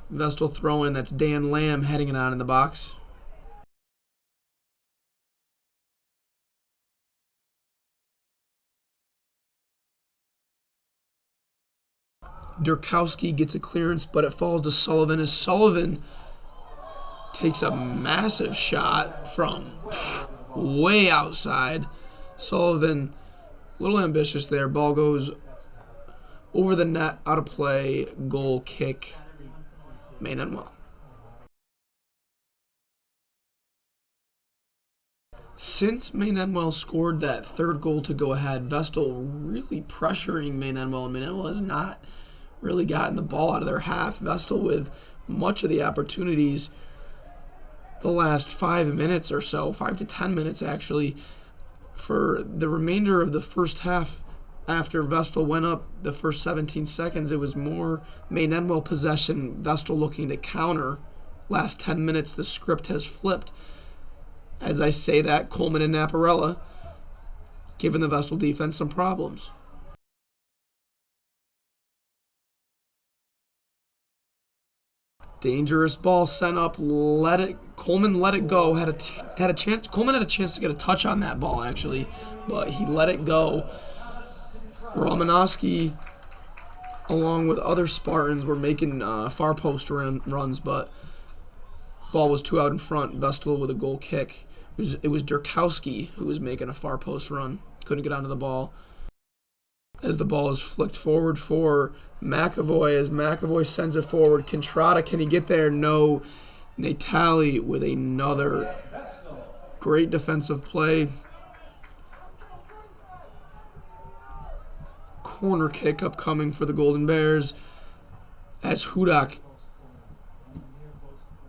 Vestal throw-in, that's Dan Lamb heading it on in the box. Durkowski gets a clearance, but it falls to Sullivan as Sullivan takes a massive shot from way outside. Sullivan, a little ambitious there. Ball goes over the net, out of play, goal kick, Maynenwell. Since Maynenwell scored that third goal to go ahead, Vestal really pressuring Maynenwell, and Maynenwell has not really gotten the ball out of their half. Vestal with much of the opportunities the last 5 minutes or so, 5 to 10 minutes actually. For the remainder of the first half, after Vestal went up the first 17 seconds, it was more Maynenwell possession, Vestal looking to counter. Last 10 minutes, the script has flipped. As I say that, Coleman and Naparella giving the Vestal defense some problems. Dangerous ball sent up. Coleman let it go. Had a chance. Coleman had a chance to get a touch on that ball actually, but he let it go. Romanowski, along with other Spartans, were making far post runs, but ball was too out in front. Vestal with a goal kick. It was Durkowski who was making a far post run. Couldn't get onto the ball. As the ball is flicked forward for McAvoy, as McAvoy sends it forward. Contrada, can he get there? No. Natali with another great defensive play. Corner kick upcoming for the Golden Bears as Hudak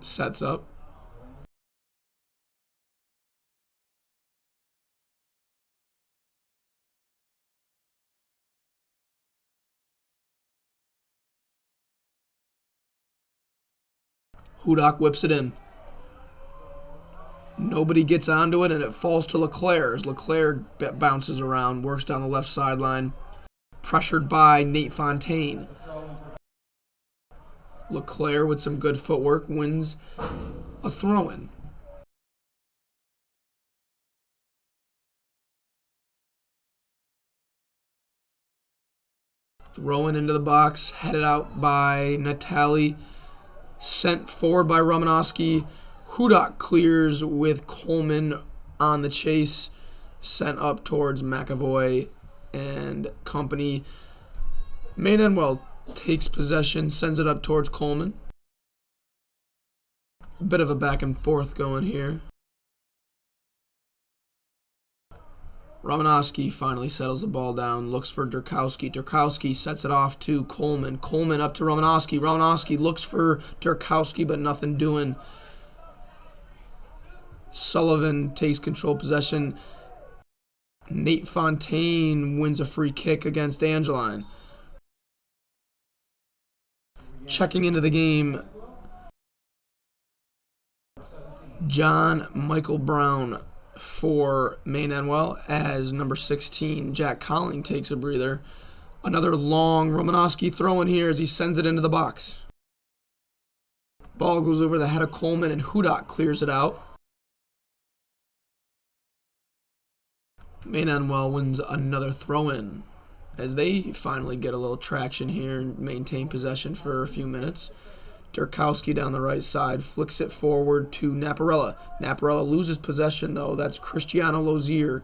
sets up. Hudak whips it in. Nobody gets onto it, and it falls to Leclerc as Leclerc bounces around, works down the left sideline. Pressured by Nate Fontaine. Leclerc, with some good footwork, wins a throw-in. Throw-in into the box, headed out by Natali. Sent forward by Romanowski. Hudak clears with Coleman on the chase. Sent up towards McAvoy and company. Maynenwell takes possession, sends it up towards Coleman. A bit of a back and forth going here. Romanowski finally settles the ball down, looks for Durkowski. Durkowski sets it off to Coleman. Coleman up to Romanowski. Romanowski looks for Durkowski, but nothing doing. Sullivan takes control possession. Nate Fontaine wins a free kick against Angeline. Checking into the game, John Michael Brown for Maynenwell as number 16, Jack Colling, takes a breather. Another long Romanowski throw in here as he sends it into the box. Ball goes over the head of Coleman and Hudak clears it out. Maynenwell wins another throw-in as they finally get a little traction here and maintain possession for a few minutes. Durkowski down the right side flicks it forward to Naparella. Naparella loses possession, though. That's Cristiano Lozier.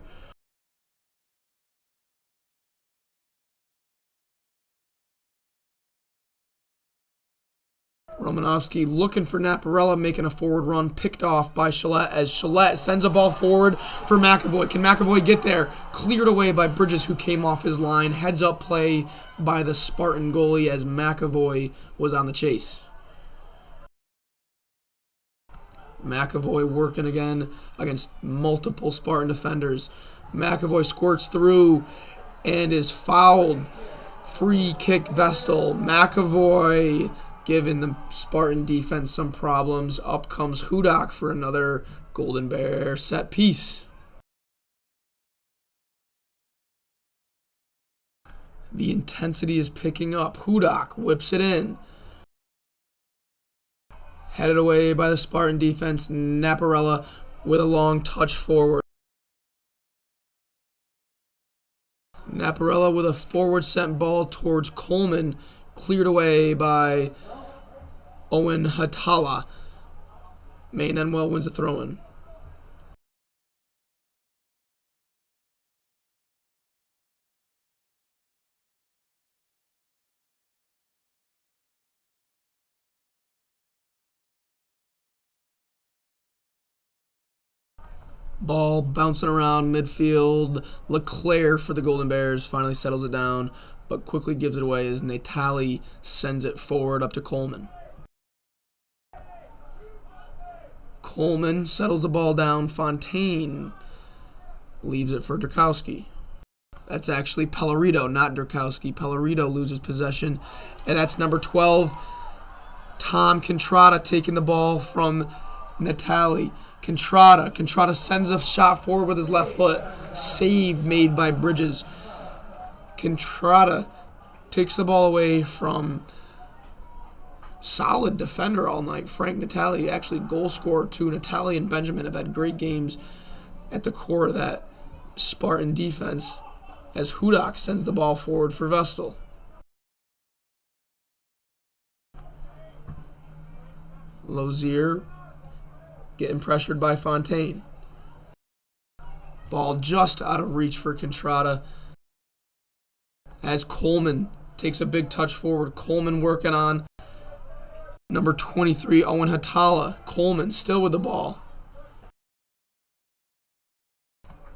Romanowski looking for Naparella, making a forward run, picked off by Chalette as Chalette sends a ball forward for McAvoy. Can McAvoy get there? Cleared away by Bridges, who came off his line. Heads up play by the Spartan goalie as McAvoy was on the chase. McAvoy working again against multiple Spartan defenders. McAvoy squirts through and is fouled. Free kick Vestal. McAvoy giving the Spartan defense some problems. Up comes Hudak for another Golden Bear set piece. The intensity is picking up. Hudak whips it in. Headed away by the Spartan defense. Naparella with a long touch forward. Naparella with a forward sent ball towards Coleman. Cleared away by Owen Hatala. Maynenwell wins a throw-in. Ball bouncing around midfield. Leclerc for the Golden Bears finally settles it down, but quickly gives it away as Natali sends it forward up to Coleman. Coleman settles the ball down. Fontaine leaves it for Durkowski. That's actually Pellerito, not Durkowski. Pellerito loses possession, and that's number 12, Tom Contrada, taking the ball from Natali. Contrada sends a shot forward with his left foot. Save made by Bridges. Contrada takes the ball away from solid defender all night, Frank Natali, actually goal scorer too. Natali and Benjamin have had great games at the core of that Spartan defense as Hudak sends the ball forward for Vestal. Lozier getting pressured by Fontaine. Ball just out of reach for Contrada as Coleman takes a big touch forward. Coleman working on number 23, Owen Hatala. Coleman still with the ball.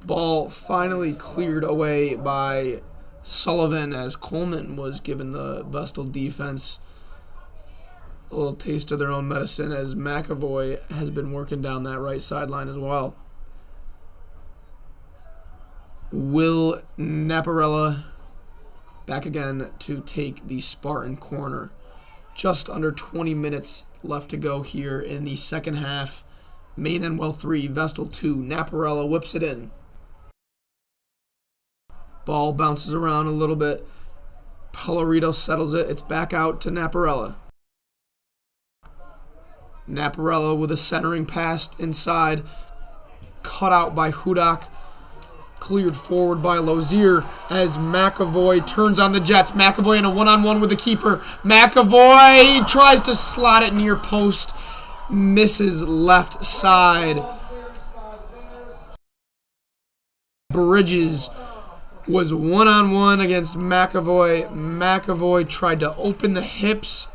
Ball finally cleared away by Sullivan as Coleman was given the Vestal defense a little taste of their own medicine as McAvoy has been working down that right sideline as well. Will Naparella back again to take the Spartan corner Just under 20 minutes left to go here in the second half. Maine Enwell 3, Vestal 2. Naparella whips it in. Ball bounces around a little bit. Pellerito settles it. It's back out to Naparella. Naparella with a centering pass inside. Cut out by Hudak. Cleared forward by Lozier as McAvoy turns on the Jets. McAvoy in a one-on-one with the keeper. McAvoy tries to slot it near post. Misses left side. Bridges was one-on-one against McAvoy. McAvoy tried to open the hips,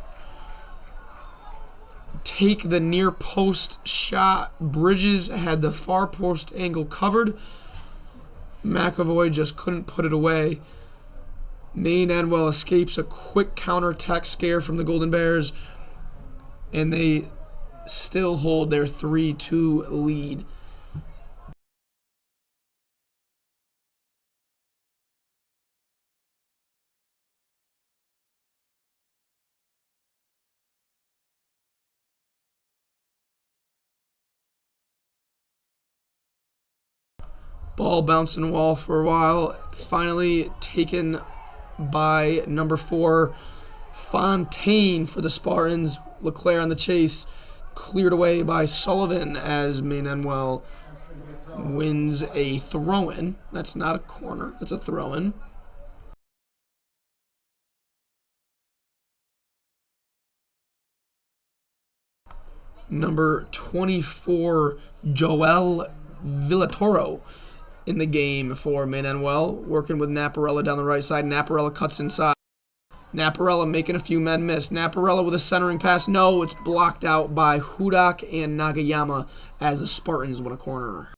take the near post shot. Bridges had the far post angle covered. McAvoy just couldn't put it away. Maine Enwell escapes a quick counterattack scare from the Golden Bears, and they still hold their 3-2 lead. Ball bouncing wall for a while. Finally taken by number 4, Fontaine for the Spartans. Leclerc on the chase. Cleared away by Sullivan as Maine Enwell wins a throw-in. That's not a corner. That's a throw-in. Number 24, Joel Villatoro in the game for Maine Enwell, working with Naparella down the right side. Naparella cuts inside. Naparella making a few men miss. Naparella with a centering pass. No, it's blocked out by Hudak and Nagayama as the Spartans win a corner.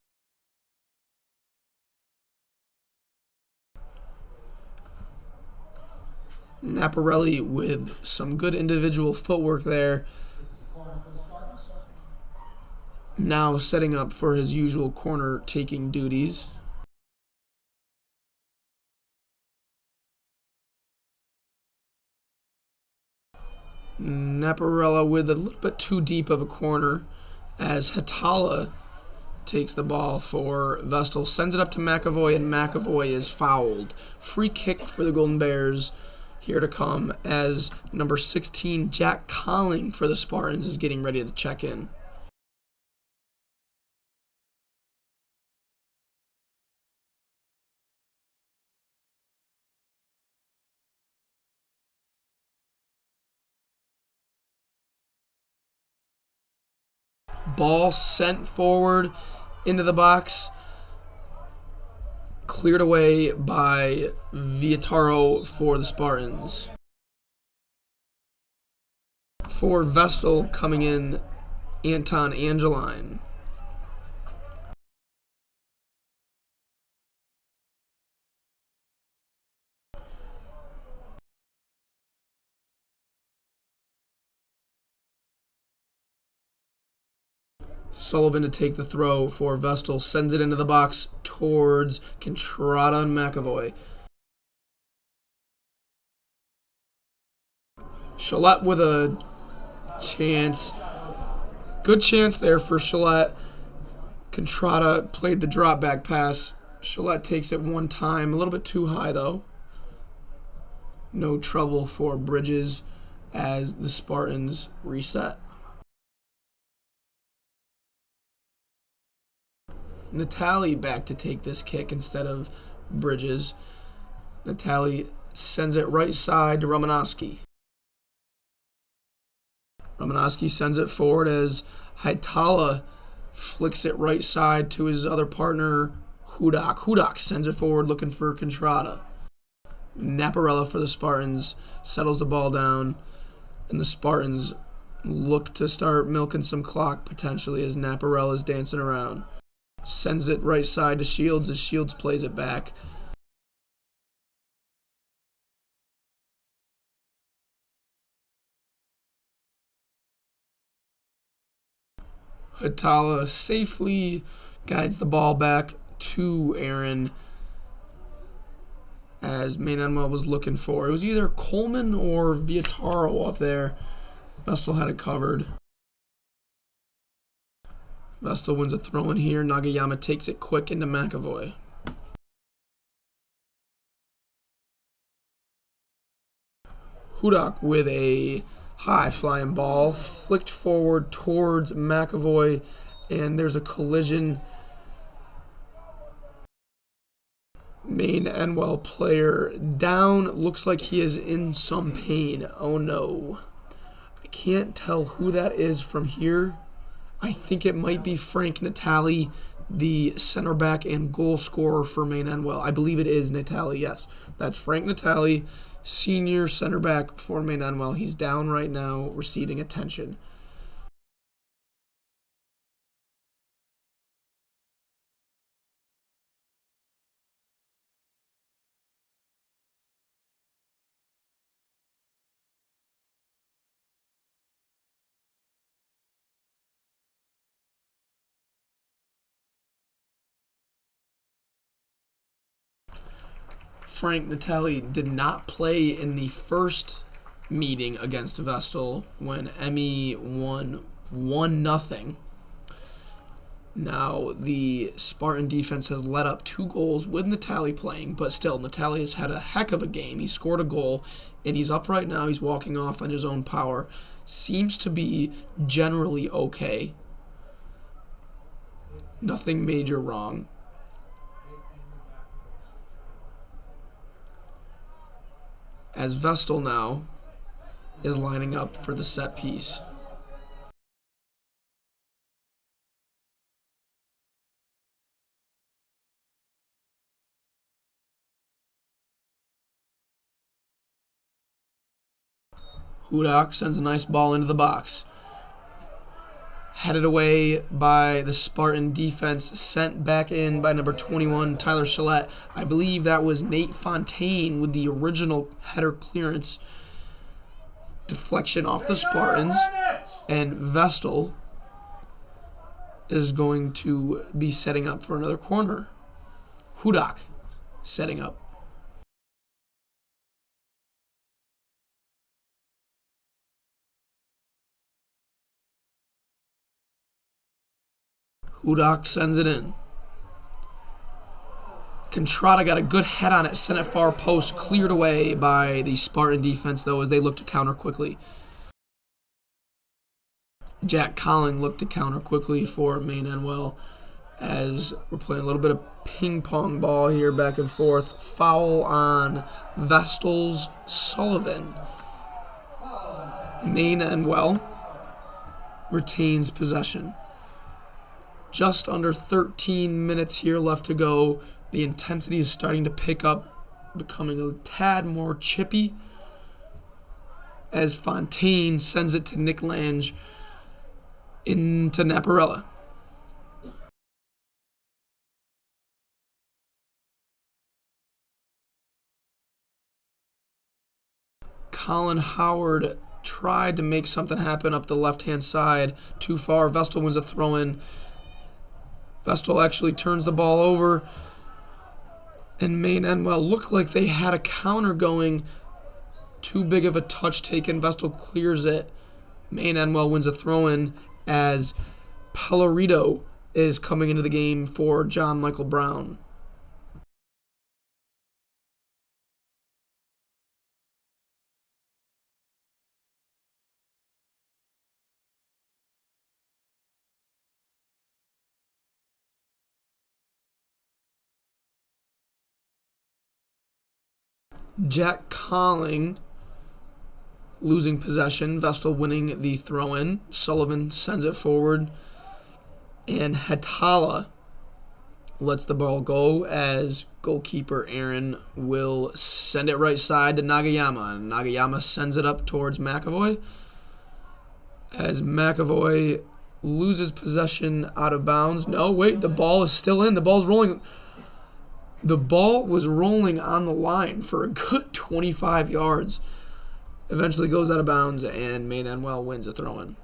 Naparelli with some good individual footwork there. Now setting up for his usual corner taking duties. Naparella with a little bit too deep of a corner as Hatala takes the ball for Vestal, sends it up to McAvoy, and McAvoy is fouled. Free kick for the Golden Bears here to come as number 16, Jack Colling for the Spartans, is getting ready to check in. Ball sent forward into the box. Cleared away by Viataro for the Spartans. For Vestal coming in, Anton Angeline. Sullivan to take the throw for Vestal, sends it into the box towards Contrada and McAvoy. Chalette with a chance. Good chance there for Chalette. Contrada played the drop back pass. Chalette takes it one time, a little bit too high though. No trouble for Bridges as the Spartans reset. Natali back to take this kick instead of Bridges. Natali sends it right side to Romanowski. Romanowski sends it forward as Haitala flicks it right side to his other partner, Hudak. Hudak sends it forward looking for Contrada. Naparella for the Spartans settles the ball down, and the Spartans look to start milking some clock potentially as Naparella's dancing around. Sends it right side to Shields as Shields plays it back. Hatala safely guides the ball back to Aaron. as Maine Enwell was looking for. It was either Coleman or Viataro up there. Vestal had it covered. Vestal wins a throw in here. Nagayama takes it quick into McAvoy. Hudak with a high flying ball, flicked forward towards McAvoy, and there's a collision. Maine Enwell player down. Looks like he is in some pain. Oh no. I can't tell who that is from here. I think it might be Frank Natali, the center back and goal scorer for Maine Enwell. I believe it is Natali, yes. That's Frank Natali, senior center back for Maine Enwell. He's down right now, receiving attention. Frank Natali did not play in the first meeting against Vestal when Emmy won 1-0. Now, the Spartan defense has let up 2 goals with Natali playing, but still, Natali has had a heck of a game. He scored a goal, and he's up right now. He's walking off on his own power. Seems to be generally okay. Nothing major wrong. As Vestal now is lining up for the set piece. Hudak sends a nice ball into the box. Headed away by the Spartan defense, sent back in by number 21, Tyler Shillette. I believe that was Nate Fontaine with the original header clearance. Deflection off the Spartans. And Vestal is going to be setting up for another corner. Hudak setting up. Hudak sends it in. Contrada got a good head on it, sent it far post, cleared away by the Spartan defense, though, as they look to counter quickly. Jack Colling looked to counter quickly for Maine Enwell, as we're playing a little bit of ping-pong ball here back and forth. Foul on Vestal's Sullivan. Maine Enwell retains possession. Just under 13 minutes here left to go. The intensity is starting to pick up, becoming a tad more chippy, as Fontaine sends it to Nick Lange into Naparella. Colin Howard tried to make something happen up the left-hand side. Too far. Vestal wins a throw-in. Vestal actually turns the ball over, and Maine Enwell looked like they had a counter going. Too big of a touch taken. Vestal clears it. Maine Enwell wins a throw-in as Pellerito is coming into the game for John Michael Brown. Jack Colling losing possession. Vestal winning the throw-in. Sullivan sends it forward. And Hatala lets the ball go as goalkeeper Aaron will send it right side to Nagayama. And Nagayama sends it up towards McAvoy. As McAvoy loses possession out of bounds. No, wait, the ball is still in. The ball's rolling. The ball was rolling on the line for a good 25 yards. Eventually goes out of bounds, and Maine Enwell wins a throw-in.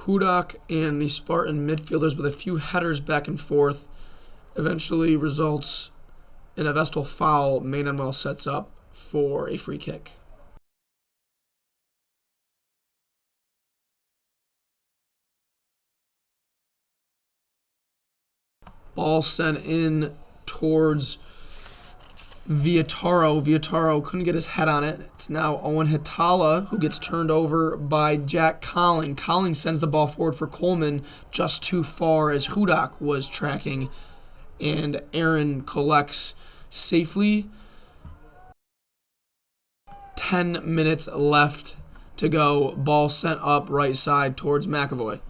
Hudak and the Spartan midfielders with a few headers back and forth eventually results in a Vestal foul. Maynenwell sets up for a free kick. Ball sent in towards Viataro. Viataro couldn't get his head on it. It's now Owen Hitala who gets turned over by Jack Colling. Colling sends the ball forward for Coleman just too far as Hudak was tracking, and Aaron collects safely. 10 minutes left to go. Ball sent up right side towards McAvoy.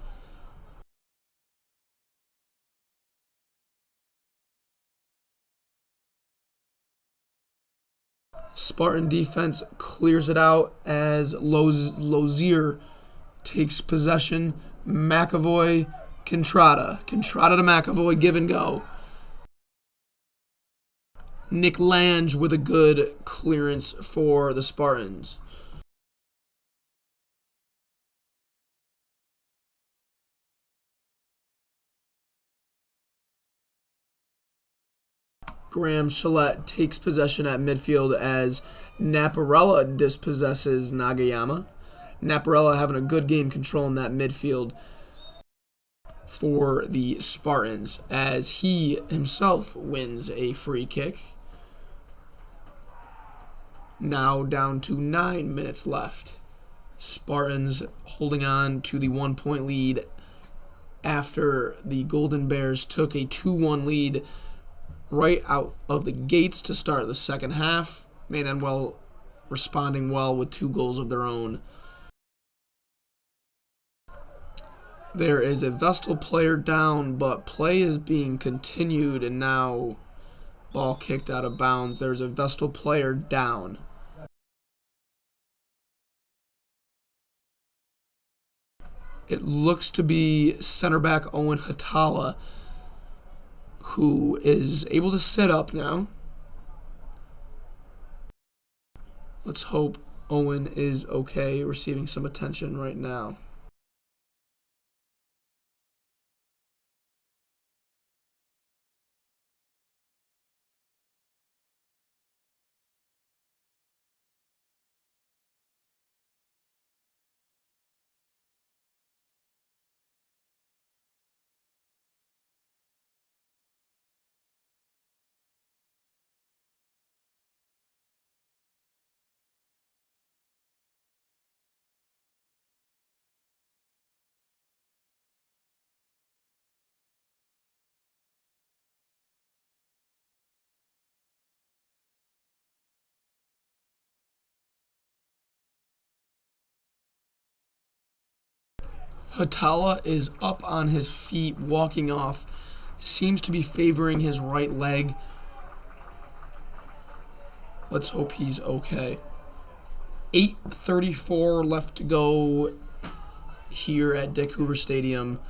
Spartan defense clears it out as Lozier takes possession. McAvoy, Contrada to McAvoy, give and go. Nick Lange with a good clearance for the Spartans. Graham Shillette takes possession at midfield as Naparella dispossesses Nagayama. Naparella having a good game controlling that midfield for the Spartans as he himself wins a free kick. Now down to 9 minutes left. Spartans holding on to the 1-point lead after the Golden Bears took a 2-1 lead right out of the gates to start the second half. Maynenwell responding well with 2 goals of their own. There is a Vestal player down, but play is being continued, and now ball kicked out of bounds. There's a Vestal player down. It looks to be center back Owen Hitala, who is able to sit up now. Let's hope Owen is okay, receiving some attention right now. Hitala is up on his feet, walking off. Seems to be favoring his right leg. Let's hope he's okay. 8:34 left to go here at Dick Hoover Stadium.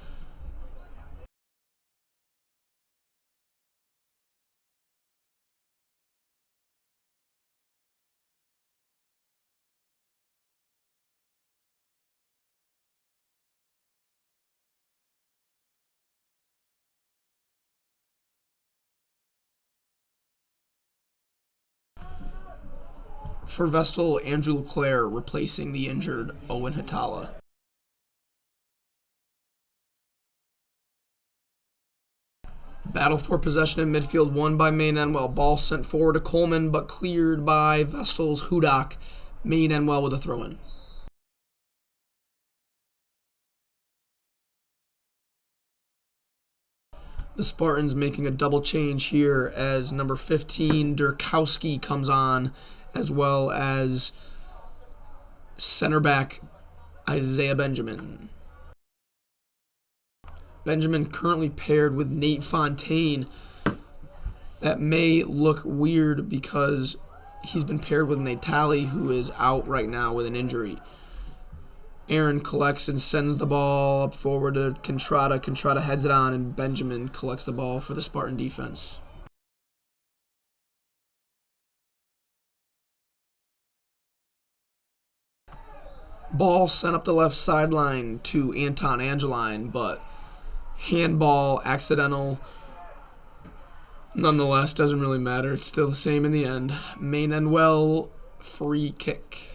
For Vestal, Andrew Leclerc replacing the injured Owen Hitala. Battle for possession in midfield won by Maynenwell. Ball sent forward to Coleman, but cleared by Vestal's Hudak. Maynenwell with a throw-in. The Spartans making a double change here as number 15, Durkowski, comes on, as well as center back Isaiah Benjamin. Benjamin currently paired with Nate Fontaine. That may look weird because he's been paired with Natali, who is out right now with an injury. Aaron collects and sends the ball up forward to Contrada. Contrada heads it on, and Benjamin collects the ball for the Spartan defense. Ball sent up the left sideline to Anton Angeline, but handball, accidental. Nonetheless, doesn't really matter. It's still the same in the end. Main and well, free kick.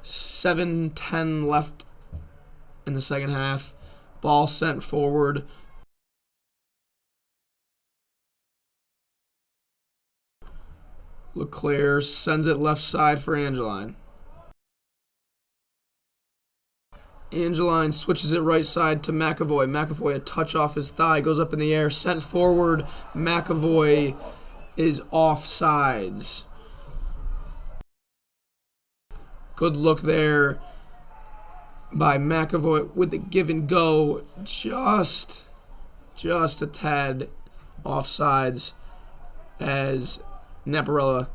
7:10 left in the second half. Ball sent forward. Leclerc sends it left side for Angeline. Angeline switches it right side to McAvoy. McAvoy, a touch off his thigh, goes up in the air, sent forward. McAvoy is offsides. Good look there by McAvoy with the give and go. Just a tad offsides as Naparella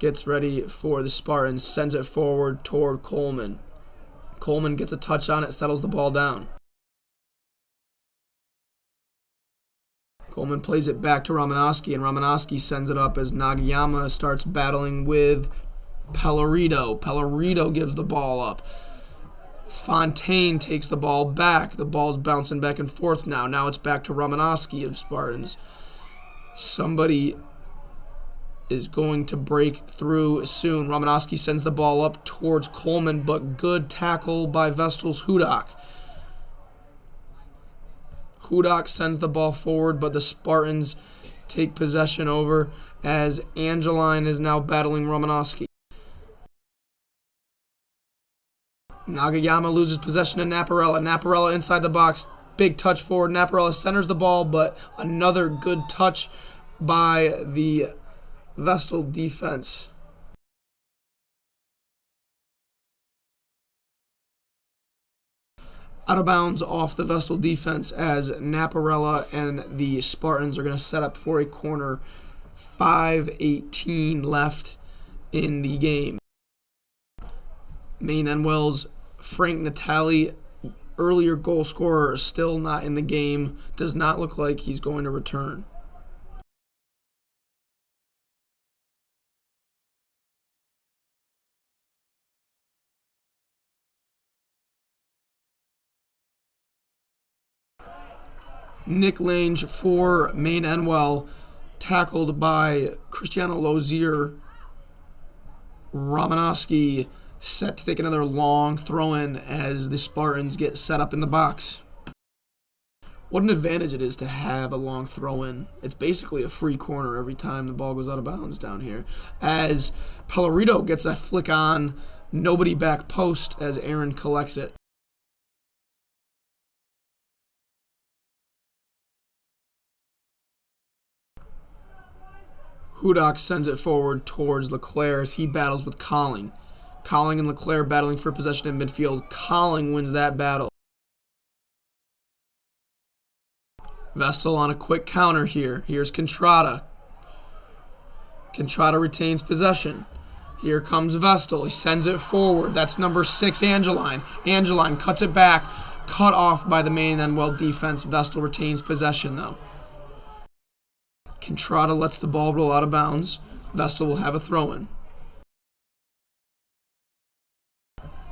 gets ready for the Spartans, sends it forward toward Coleman. Coleman gets a touch on it, settles the ball down. Coleman plays it back to Romanowski, and Romanowski sends it up as Nagayama starts battling with Pellerito. Pellerito gives the ball up. Fontaine takes the ball back. The ball's bouncing back and forth now. Now it's back to Romanowski of Spartans. Somebody is going to break through soon. Romanowski sends the ball up towards Coleman, but good tackle by Vestal's Hudak. Hudak sends the ball forward, but the Spartans take possession over as Angeline is now battling Romanowski. Nagayama loses possession to Naparella. Naparella inside the box. Big touch forward. Naparella centers the ball, but another good touch by the Vestal defense. Out of bounds off the Vestal defense as Naparella and the Spartans are going to set up for a corner. 5:18 left in the game. Maine and Wells, Frank Natali, earlier goal scorer, still not in the game. Does not look like he's going to return. Nick Lange for Maine and Well, tackled by Cristiano Lozier. Romanowski set to take another long throw-in as the Spartans get set up in the box. What an advantage it is to have a long throw-in. It's basically a free corner every time the ball goes out of bounds down here. As Pellerito gets a flick on, nobody back post as Aaron collects it. Hudak sends it forward towards Leclerc as he battles with Colling. Colling and Leclerc battling for possession in midfield. Colling wins that battle. Vestal on a quick counter here. Here's Contrada. Contrada retains possession. Here comes Vestal. He sends it forward. That's number 6, Angeline. Angeline cuts it back. Cut off by the Maine and Well defense. Vestal retains possession, though. Contrada lets the ball roll out of bounds. Vestal will have a throw-in.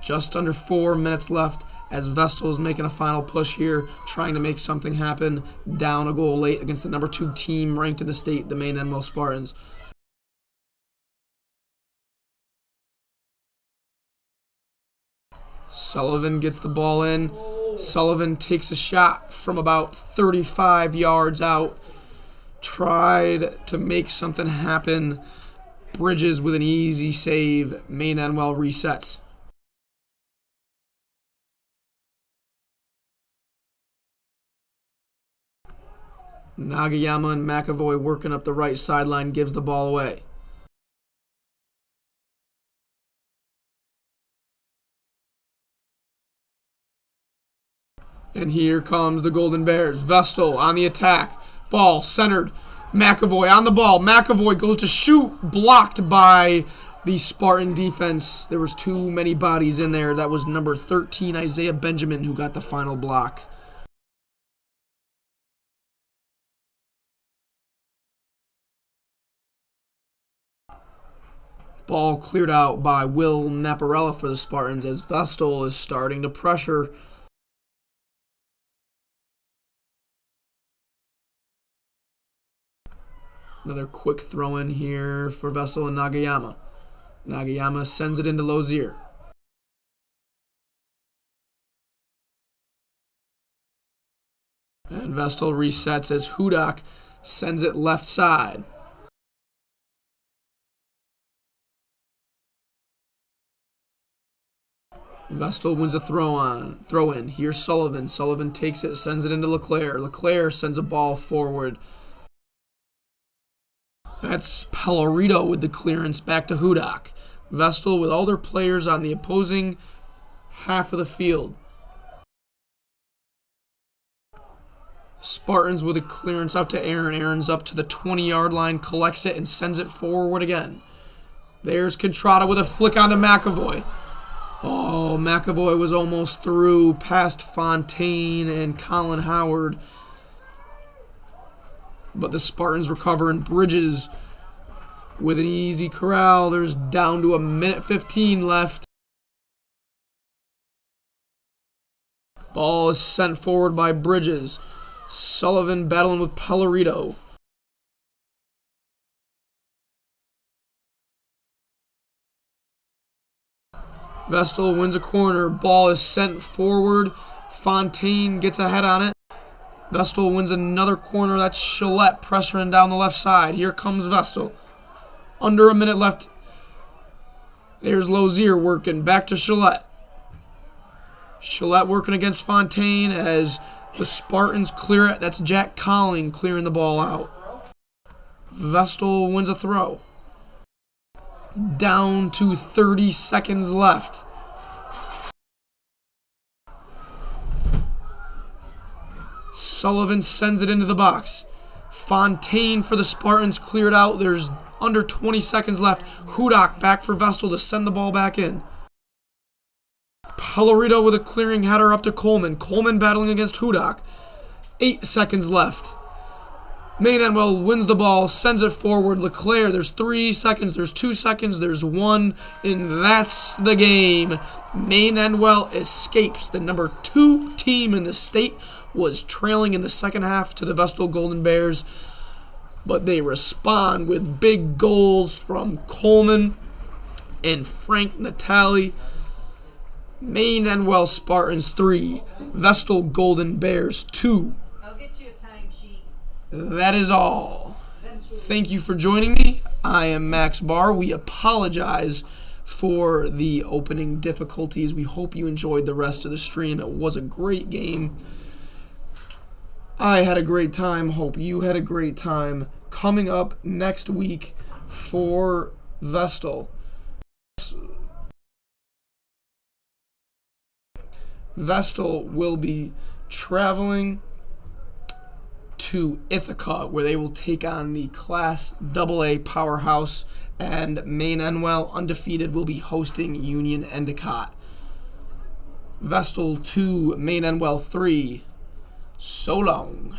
Just under 4 minutes left as Vestal is making a final push here, trying to make something happen. Down a goal late against the number 2 team ranked in the state, the Maine and Well Spartans. Sullivan gets the ball in. Sullivan takes a shot from about 35 yards out. Tried to make something happen. Bridges with an easy save. Maine and Well resets. Nagayama and McAvoy working up the right sideline, gives the ball away. And here comes the Golden Bears. Vestal on the attack. Ball centered. McAvoy on the ball. McAvoy goes to shoot. Blocked by the Spartan defense. There was too many bodies in there. That was number 13, Isaiah Benjamin, who got the final block. Ball cleared out by Will Naparella for the Spartans as Vestal is starting to pressure. Another quick throw in here for Vestal and Nagayama. Nagayama sends it into Lozier. And Vestal resets as Hudak sends it left side. Vestal wins a throw in. Here's Sullivan. Sullivan takes it, sends it into LeClaire. LeClaire sends a ball forward. That's Pellerito with the clearance back to Hudak. Vestal with all their players on the opposing half of the field. Spartans with a clearance out to Aaron. Aaron's up to the 20-yard line, collects it, and sends it forward again. There's Contrada with a flick onto McAvoy. Oh, McAvoy was almost through past Fontaine and Colin Howard. But the Spartans recover, and Bridges with an easy corral. There's down to 1:15 left. Ball is sent forward by Bridges. Sullivan battling with Pellerito. Vestal wins a corner. Ball is sent forward. Fontaine gets ahead on it. Vestal wins another corner. That's Chalette pressuring down the left side. Here comes Vestal. Under a minute left. There's Lozier working. Back to Chalette. Chalette working against Fontaine as the Spartans clear it. That's Jack Colling clearing the ball out. Vestal wins a throw. Down to 30 seconds left. Sullivan sends it into the box. Fontaine for the Spartans cleared out. There's under 20 seconds left. Hudak back for Vestal to send the ball back in. Pellerito with a clearing header up to Coleman. Coleman battling against Hudak. 8 seconds left. Maynenwell wins the ball, sends it forward. LeClaire, there's 3 seconds, there's 2 seconds, there's 1, and that's the game. Maynenwell escapes. The number 2 team in the state was trailing in the second half to the Vestal Golden Bears, but they respond with big goals from Coleman and Frank Natali. Maynenwell Spartans 3, Vestal Golden Bears 2. I'll get you a timesheet. That is all. Thank you for joining me. I am Max Barr. We apologize for the opening difficulties. We hope you enjoyed the rest of the stream. It was a great game. I had a great time. Hope you had a great time. Coming up next week for Vestal. Vestal will be traveling to Ithaca, where they will take on the Class AA powerhouse, and Maynenwell, undefeated, will be hosting Union Endicott. Vestal 2, Maynenwell 3. So long.